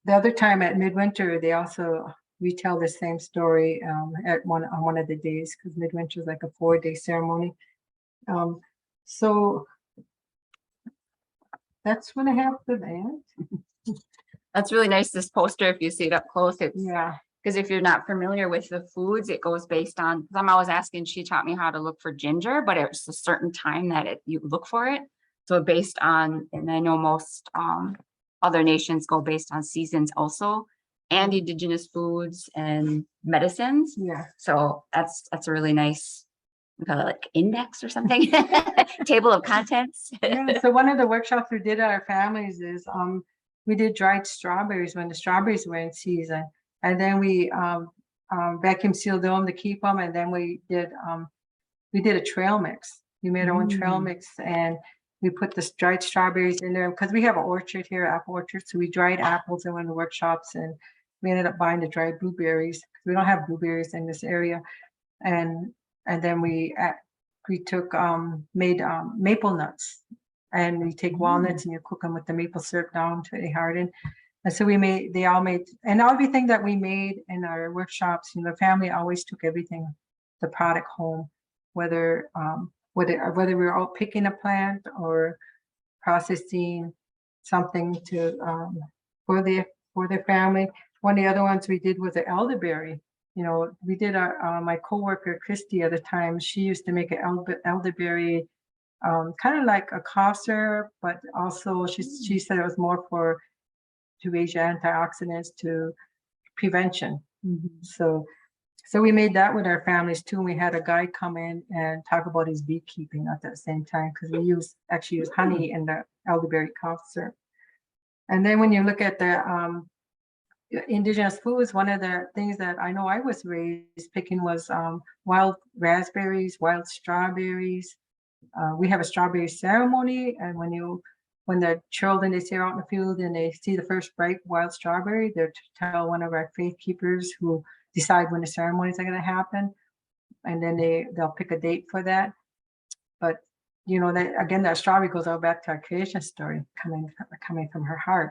other time at midwinter, they also retell the same story on one of the days, because midwinter is like a 4-day ceremony. So that's what I have for that. That's really nice, this poster, if you see it up close. Yeah. Because if you're not familiar with the foods, it goes based on, because I'm always asking, she taught me how to look for ginger, but it's a certain time that you look for it. So based on, and I know most other nations go based on seasons also. and indigenous foods and medicines. Yeah. So that's a really nice, we call it like index or something, table of contents. Yeah, so one of the workshops we did at our families is we did dried strawberries when the strawberries were in season, and then we vacuum sealed them to keep them, and then we did a trail mix. We made our own trail mix, and we put the dried strawberries in there because we have an orchard here, apple orchard. So we dried apples in one of the workshops, and we ended up buying the dried blueberries. We don't have blueberries in this area, and then we took made maple nuts, and we take walnuts and you cook them with the maple syrup down to they harden. And so they all made, and everything that we made in our workshops, the family always took everything, the product home, whether we were out picking a plant or processing something to for the family. One of the other ones we did was the elderberry. We did my coworker Christy at the time. She used to make an elderberry, kind of like a cough syrup, but also she said it was more to raise your antioxidants to prevention. So we made that with our families too. And we had a guy come in and talk about his beekeeping at the same time because we actually use honey in the elderberry cough syrup. And then when you look at the indigenous foods, one of the things that I know I was raised picking was wild raspberries, wild strawberries. We have a strawberry ceremony, and when the children, they sit out in the field and they see the first bright wild strawberry, they're to tell one of our faith keepers who decide when the ceremonies are going to happen, and then they'll pick a date for that. But that again, that strawberry goes all back to our creation story coming from her heart.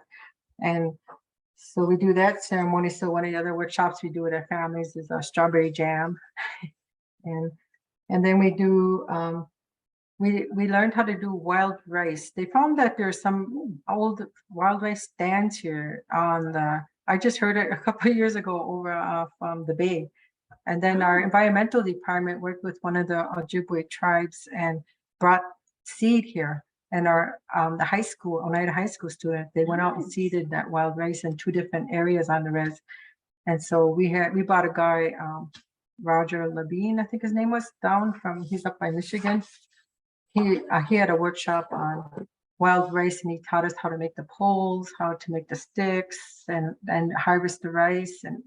And so we do that ceremony. So one of the other workshops we do with our families is a strawberry jam, and then we do we learned how to do wild rice. They found that there's some old wild rice stands here I just heard it a couple of years ago over from the Bay. And then our environmental department worked with one of the Ojibwe tribes and brought seed here. And our the high school, Oneida High School students, they went out and seeded that wild rice in 2 different areas on the res. And so we bought a guy, Roger Labine, I think his name was, he's up by Michigan. He had a workshop on wild rice, and he taught us how to make the poles, how to make the sticks, and harvest the rice and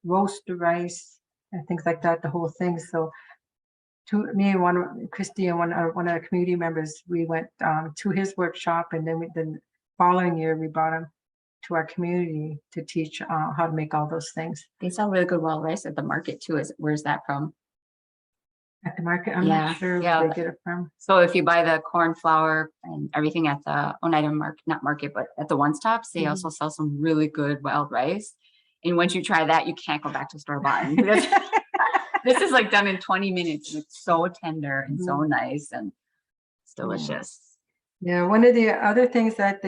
roast the rice and things like that, the whole thing. So me and Christy and one of the community members, we went to his workshop, and then the following year we brought him to our community to teach how to make all those things. They sell really good wild rice at the market too. Where's that from? At the market, I'm not sure where they get it from. So if you buy the corn flour and everything at the Oneida market, not market, but at the one stops, they also sell some really good wild rice. And once you try that, you can't go back to store bought. This is like done in 20 minutes, and it's so tender and so nice, and it's delicious. Yeah, one of the other things that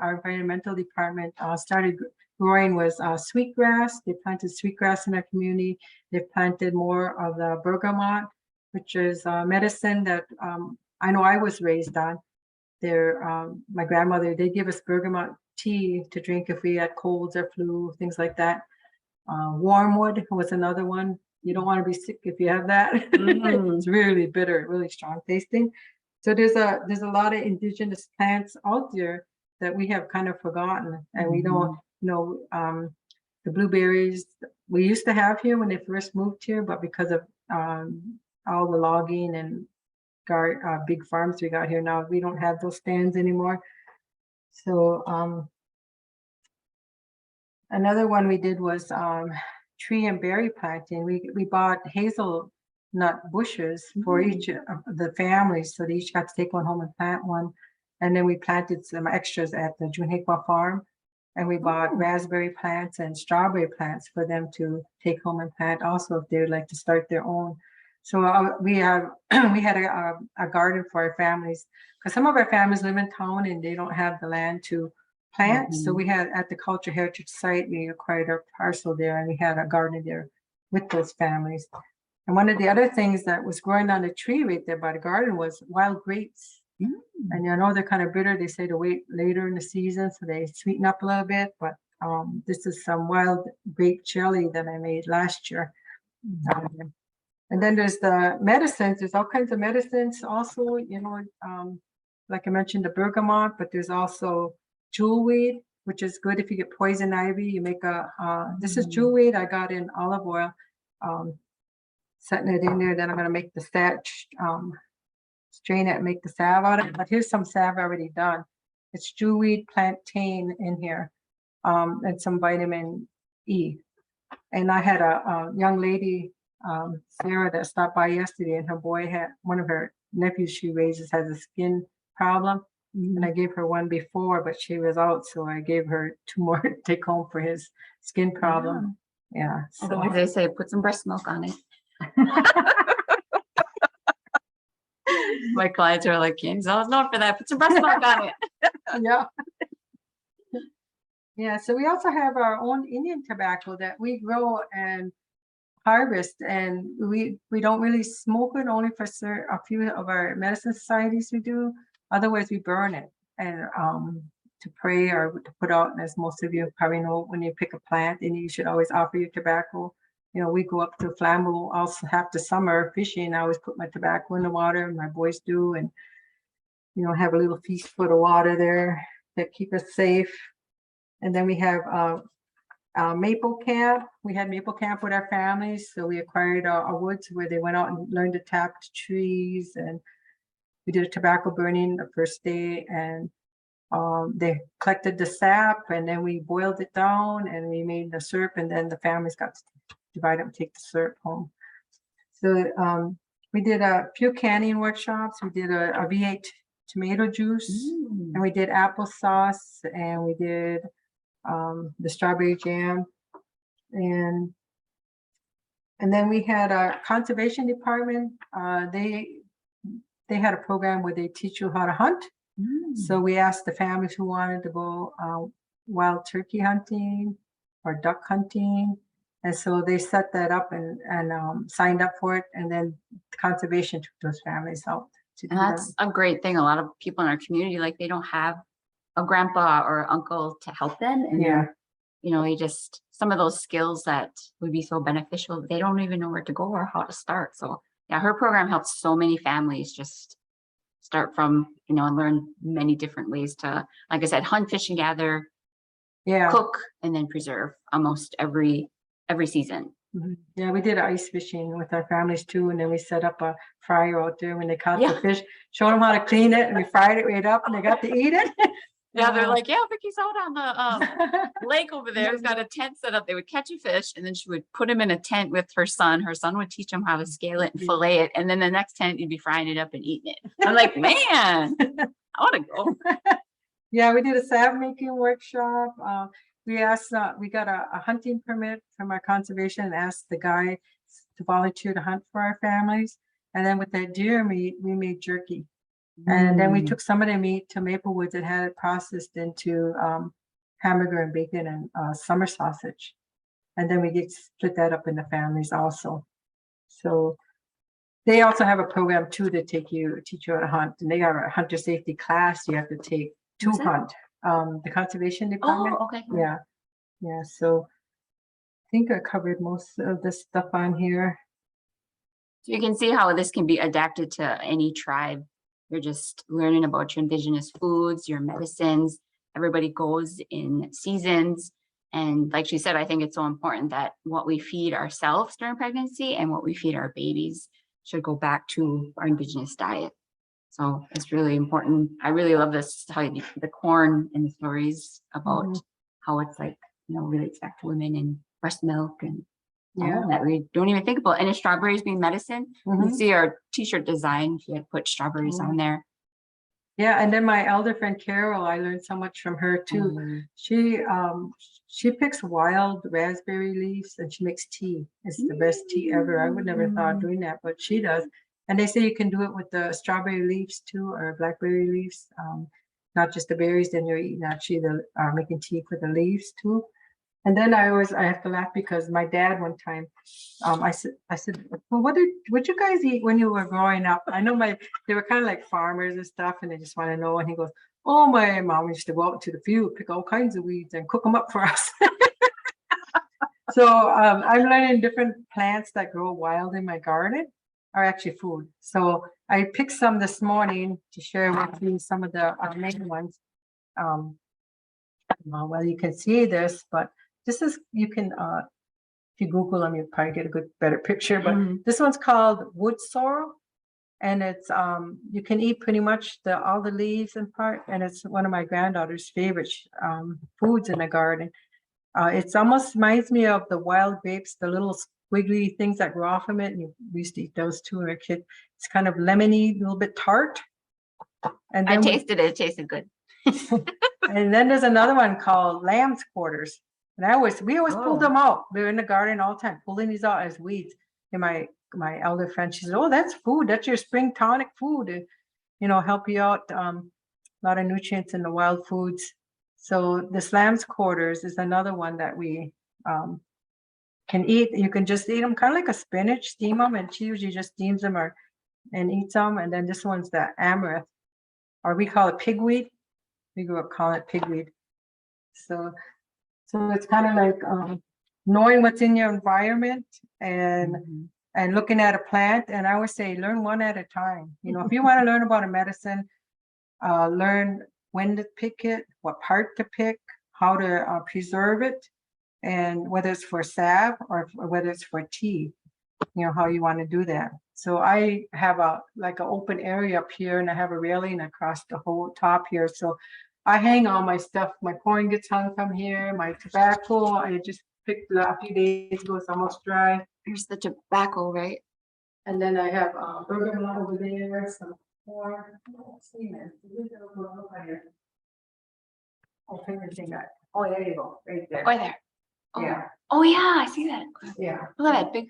our environmental department started growing was sweetgrass. They planted sweetgrass in our community. They planted more of the bergamot, which is medicine that I know I was raised on. My grandmother, they give us bergamot tea to drink if we had colds or flu, things like that. Wormwood was another one. You don't want to be sick if you have that. It's really bitter, really strong tasting. So there's a lot of indigenous plants out there that we have kind of forgotten, and we don't know the blueberries we used to have here when they first moved here, but because of all the logging and big farms we got here now, we don't have those stands anymore. So another one we did was tree and berry planting. We bought hazelnut bushes for each of the families, so they each got to take one home and plant one. And then we planted some extras at the Junhequa farm, and we bought raspberry plants and strawberry plants for them to take home and plant also if they would like to start their own. So we had a garden for our families, because some of our families live in town and they don't have the land to plant. So we had at the Cultural Heritage Site, we acquired a parcel there, and we had a garden there with those families. And one of the other things that was growing on the tree right there by the garden was wild grapes. And they're kind of bitter. They say to wait later in the season so they sweeten up a little bit, but This is some wild grape jelly that I made last year. And then there's the medicines. There's all kinds of medicines also, like I mentioned, the bergamot, but there's also jewelweed, which is good if you get poison ivy. You make this is jewelweed I got in olive oil, setting it in there. Then I'm going to make the strain it and make the salve out of it. But here's some salve already done. It's jewelweed, plantain in here, and some vitamin E. And I had a young lady, Sarah, that stopped by yesterday, and her boy had one of her nephews she raises has a skin problem. And I gave her one before, but she was out, so I gave her 2 more to take home for his skin problem. Yeah. So. Otherwise, they say put some breast milk on it. My clients are like, Candy's always known for that. Put some breast milk on it. Yeah. Yeah. So we also have our own Indian tobacco that we grow and harvest, and we don't really smoke it, only for a few of our medicine societies we do. Otherwise we burn it and to pray or to put out. And as most of you probably know, when you pick a plant, and you should always offer your tobacco. We go up to Flammable also half the summer fishing. I always put my tobacco in the water, and my boys do, and have a little feast for the water there that keep us safe. And then we have maple camp. We had maple camp with our families, so we acquired a woods where they went out and learned to tap trees, and we did a tobacco burning the first day, and they collected the sap, and then we boiled it down, and we made the syrup, and then the families got to divide up and take the syrup home. So we did a few canning workshops. We did a V8 tomato juice, and we did applesauce, and we did the strawberry jam, and then we had our conservation department. They had a program where they teach you how to hunt. So we asked the families who wanted to go wild turkey hunting or duck hunting, and so they set that up and signed up for it, and then conservation took those families out to do that. That's a great thing. A lot of people in our community, like, they don't have a grandpa or uncle to help them, and they just, some of those skills that would be so beneficial, they don't even know where to go or how to start. So yeah, her program helps so many families just start from, and learn many different ways to, like I said, hunt, fish, and gather, cook, and then preserve almost every season. Yeah, we did ice fishing with our families too, and then we set up a fryer out there when they caught the fish, showed them how to clean it, and we fried it right up, and they got to eat it. They're like, Vicky's out on the lake over there. She's got a tent set up. They would catch a fish, and then she would put him in a tent with her son. Her son would teach him how to scale it and fillet it, and then the next tent you'd be frying it up and eating it. I'm like, man, I want to go. Yeah, we did a salve making workshop. We asked, we got a hunting permit from our conservation and asked the guy to volunteer to hunt for our families. And then with that deer meat, we made jerky. And then we took some of the meat to Maple Woods and had it processed into hamburger and bacon and summer sausage. And then we split that up in the families also. So they also have a program too to teach you how to hunt. And they got a hunter safety class you have to take to hunt. The conservation department. Oh, okay. Yeah. So I think I covered most of the stuff on here. So you can see how this can be adapted to any tribe. You're just learning about your indigenous foods, your medicines. Everybody goes in seasons. And like she said, I think it's so important that what we feed ourselves during pregnancy and what we feed our babies should go back to our indigenous diet. So it's really important. I really love this, how the corn and the stories about how it's like, relates back to women and breast milk and that we don't even think about. And if strawberries being medicine, you see our t-shirt design, she had put strawberries on there. Yeah, and then my elder friend Carol, I learned so much from her too. She picks wild raspberry leaves and she makes tea. It's the best tea ever. I would never thought of doing that, but she does. And they say you can do it with the strawberry leaves too, or blackberry leaves, not just the berries. Then you're eating actually making tea for the leaves too. And then I have to laugh because my dad one time, I said, well, what you guys eat when you were growing up? I know they were kind of like farmers and stuff, and they just want to know. And he goes, Oh, my mom used to go out to the field, pick all kinds of weeds and cook them up for us. So I'm learning different plants that grow wild in my garden are actually food. So I picked some this morning to share with you some of the main ones. Well, you can see this, but this is, you can, if you Google them, you'll probably get a better picture. But this one's called wood sorrel. And it's, you can eat pretty much all the leaves and part. And it's one of my granddaughter's favorite foods in the garden. It's almost reminds me of the wild grapes, the little squiggly things that grow off of it. And we used to eat those too when we were kids. It's kind of lemony, a little bit tart. And I then tasted it. It tasted good. and then there's another one called lamb's quarters. And we always pulled them out. We were in the garden all the time, pulling these out as weeds. And my elder friend, she said, "Oh, that's food. That's your spring tonic food. Help you out. A lot of nutrients in the wild foods." So this lamb's quarters is another one that we can eat. You can just eat them kind of like a spinach, steam them, and she usually just steams them and eats them. And then this one's the amaranth, or we call it pigweed. We grew up calling it pigweed. So it's kind of like knowing what's in your environment and looking at a plant. And I always say, learn one at a time. If you want to learn about a medicine, learn when to pick it, what part to pick, how to preserve it, and whether it's for salve or whether it's for tea, how you want to do that. So I have an open area up here, and I have a railing across the whole top here. So I hang all my stuff. My corn gets hung from here. My tobacco, I just picked it up a few days ago. It's almost dry. Here's the tobacco, right? And then I have bergamot over there, some corn. See, man. Oh, there you go, right there. Right there. Oh. Yeah. Oh yeah, I see that. Yeah. Look at that big.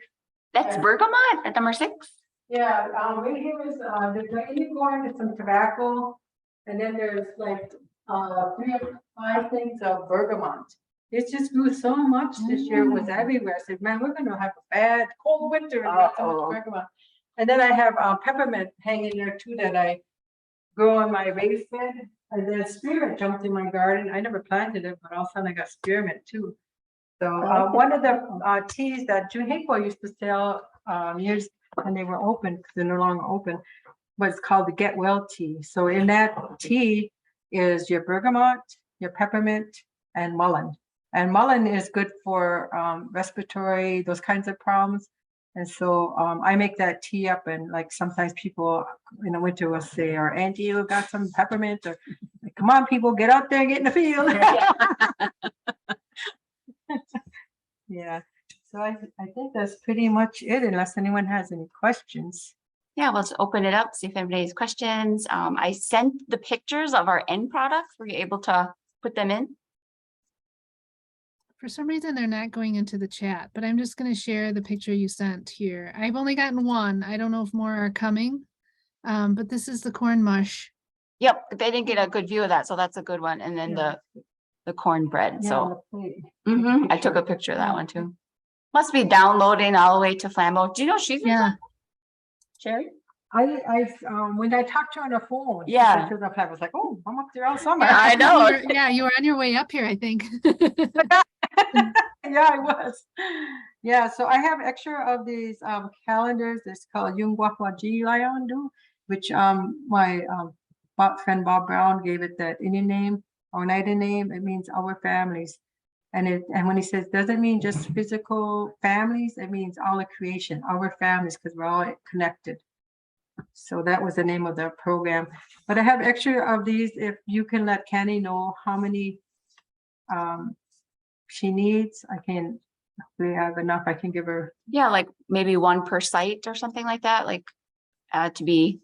That's bergamot at number 6. Yeah, right here is there's Indian corn and some tobacco, and then there's like 3 or 5 things of bergamot. It just grew so much this year; it was everywhere. I said, "Man, we're going to have a bad cold winter and not so much bergamot." And then I have peppermint hanging there too that I grow on my raised bed. And then spearmint jumped in my garden. I never planted it, but all of a sudden I got spearmint too. So one of the teas that Junepo used to sell years when they were open, because they're no longer open, was called the Get Well tea. So in that tea is your bergamot, your peppermint, and mullein. And mullein is good for respiratory, those kinds of problems. And so I make that tea up, and like sometimes people in the winter will say, "Or Auntie, you got some peppermint?" Or "Come on, people, get out there and get in the field." Yeah. So I think that's pretty much it, unless anyone has any questions. Yeah, let's open it up, see if anybody has questions. I sent the pictures of our end products. Were you able to put them in? For some reason, they're not going into the chat, but I'm just going to share the picture you sent here. I've only gotten one. I don't know if more are coming, but this is the corn mush. Yep, they didn't get a good view of that, so that's a good one. And then the cornbread. So I took a picture of that one too. Must be downloading all the way to Flambeau. Do you know she's Sherry? I when I talked to her on the phone, Yeah, I was like, "Oh, I'm up there all summer." yeah, I know. You were on your way up here, I think. Yeah, I was. Yeah, so I have extra of these calendars. It's called Yungwahuaji Layandu, which my friend Bob Brown gave it that Indian name, Oneida name. It means our families. And when he says, doesn't mean just physical families, it means all of creation, our families, because we're all connected. So that was the name of the program. But I have extra of these. If you can let Candy know how many she needs, if we have enough, I can give her. Yeah, like maybe 1 per site or something like that, like to be,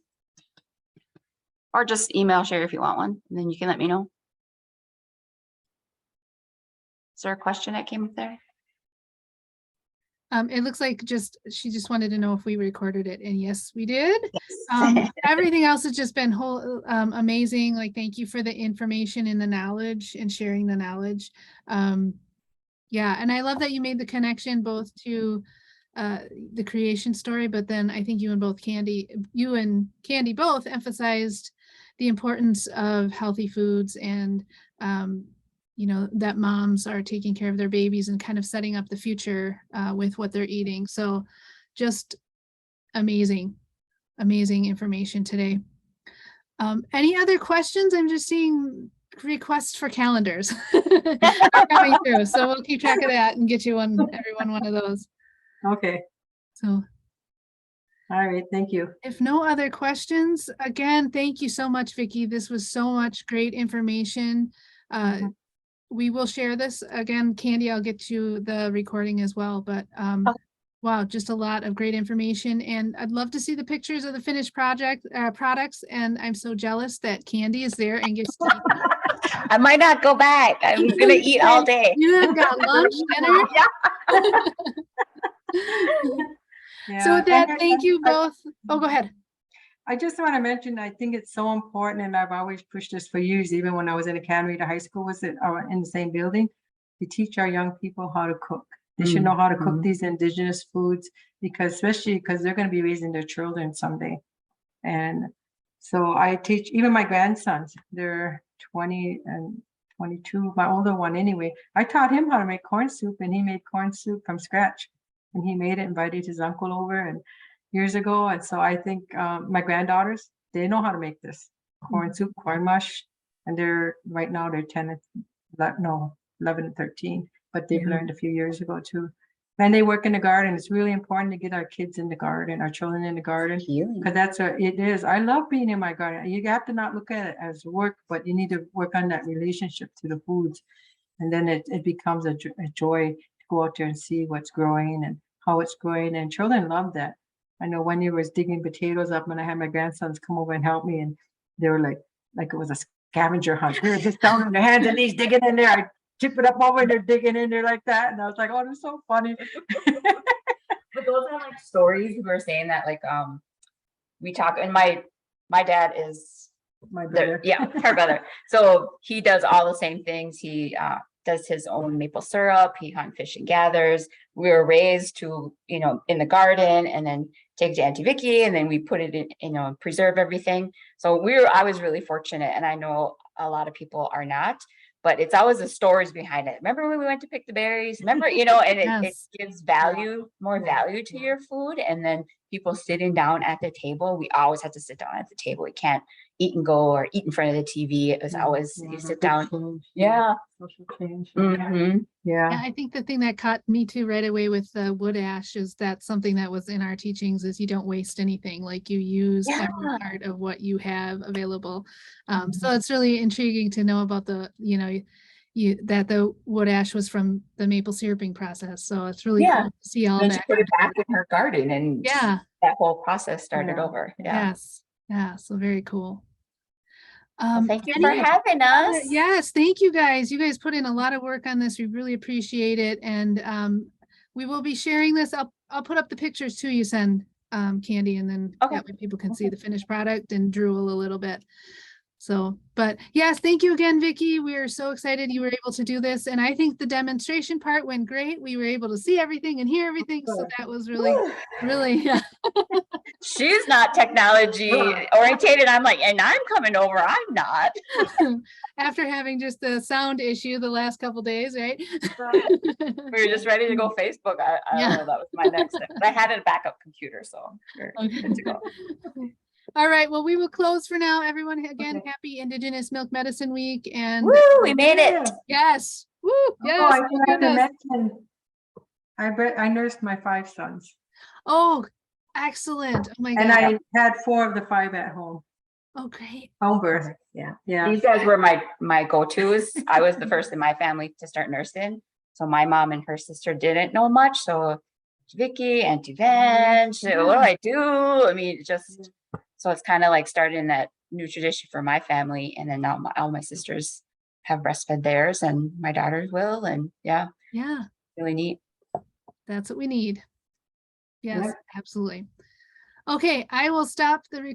or just email Sherry if you want one, and then you can let me know. Is there a question that came up there? It looks like she just wanted to know if we recorded it, and yes, we did. Yes. Everything else has just been amazing. Like, thank you for the information and the knowledge and sharing the knowledge. Yeah, and I love that you made the connection both to the creation story, but then I think you and Candy both emphasized the importance of healthy foods and, you know, that moms are taking care of their babies and kind of setting up the future with what they're eating. So just amazing, amazing information today. Any other questions? I'm just seeing requests for calendars are coming through. So we'll keep track of that and get you everyone one of those. Okay. So All right. Thank you. if no other questions, again, thank you so much, Vicki. This was so much great information. We will share this again, Candy. I'll get you the recording as well, but wow, just a lot of great information, and I'd love to see the pictures of the finished products. And I'm so jealous that Candy is there and gets to eat them. I might not go back. I'm gonna eat all day. You have got lunch, dinner. Yeah. So with that, and thank you both. Oh, go ahead. I just want to mention, I think it's so important, and I've always pushed this for years, even when I was in academy to high school, was it in the same building, to teach our young people how to cook. They should know how to cook these indigenous foods, because especially because they're going to be raising their children someday. And so I teach even my grandsons, they're 20 and 22, my older one anyway. I taught him how to make corn soup, and he made corn soup from scratch. And he made it, invited his uncle over and years ago. And so I think my granddaughters, they know how to make this corn soup, corn mush. And they're right now they're 10 and 11 and 13, but they've learned a few years ago too. And they work in the garden. It's really important to get our kids in the garden, our children in the garden, because that's what it is. I love being in my garden. You have to not look at it as work, but you need to work on that relationship to the foods. And then it becomes a joy to go out there and see what's growing and how it's growing. And children love that. I know one year I was digging potatoes up and I had my grandsons come over and help me. And they were like it was a scavenger hunt. They were just down on their hands and knees digging in there. I tip it up over and they're digging in there like that. And I was like, oh, that's so funny. But those are like stories. We were saying that like we talk, and my dad is My brother. her brother. So he does all the same things. He does his own maple syrup. He hunt, fish, and gathers. We were raised to, you know, in the garden, and then take to Auntie Vicki, and then we put it in, you know, preserve everything. So I was really fortunate, and I know a lot of people are not, but it's always the stories behind it. Remember when we went to pick the berries? Remember, you know, and it gives more value to your food. And then people sitting down at the table, we always had to sit down at the table. We can't eat and go or eat in front of the TV. It was always you sit down. Social change. Yeah, I think the thing that caught me too right away with the wood ash is that something that was in our teachings is you don't waste anything. Like you use every part of what you have available. So it's really intriguing to know about the, you know, that the wood ash was from the maple syruping process. So it's really cool to see all then that. She put it back in her garden, and that whole process started over. Yes. Yeah. So very cool. Well, thank you for having us. Yes, thank you guys. You guys put in a lot of work on this. We really appreciate it. And we will be sharing this. I'll put up the pictures too you send, Candy, and then that way people can see the finished product and drool a little bit. So, but yes, thank you again, Vicki. We are so excited you were able to do this. And I think the demonstration part went great. We were able to see everything and hear everything. So that was really, yeah. She's not technology orientated. I'm like, and I'm coming over. I'm not. After having just the sound issue the last couple days, right? We were just ready to go Facebook. I don't know. That was my next step. But I had a backup computer, so we're good to go. All right. Well, we will close for now. Everyone, again, happy Indigenous Milk Medicine Week. And woo, we made it. Yes. Woo. Yes. I forgot to mention, I nursed my 5 sons. Oh, excellent. Oh my God. And I had 4 of the 5 at home. Oh, great. Home birth. Yeah. These guys were my go-tos. I was the first in my family to start nursing. So my mom and her sister didn't know much. So Vicki, Auntie Van, what do I do? I mean, just so it's kind of like starting that new tradition for my family. And then now all my sisters have breastfed theirs, and my daughters will. And really neat. That's what we need. Yes, absolutely. Okay, I will stop the recording.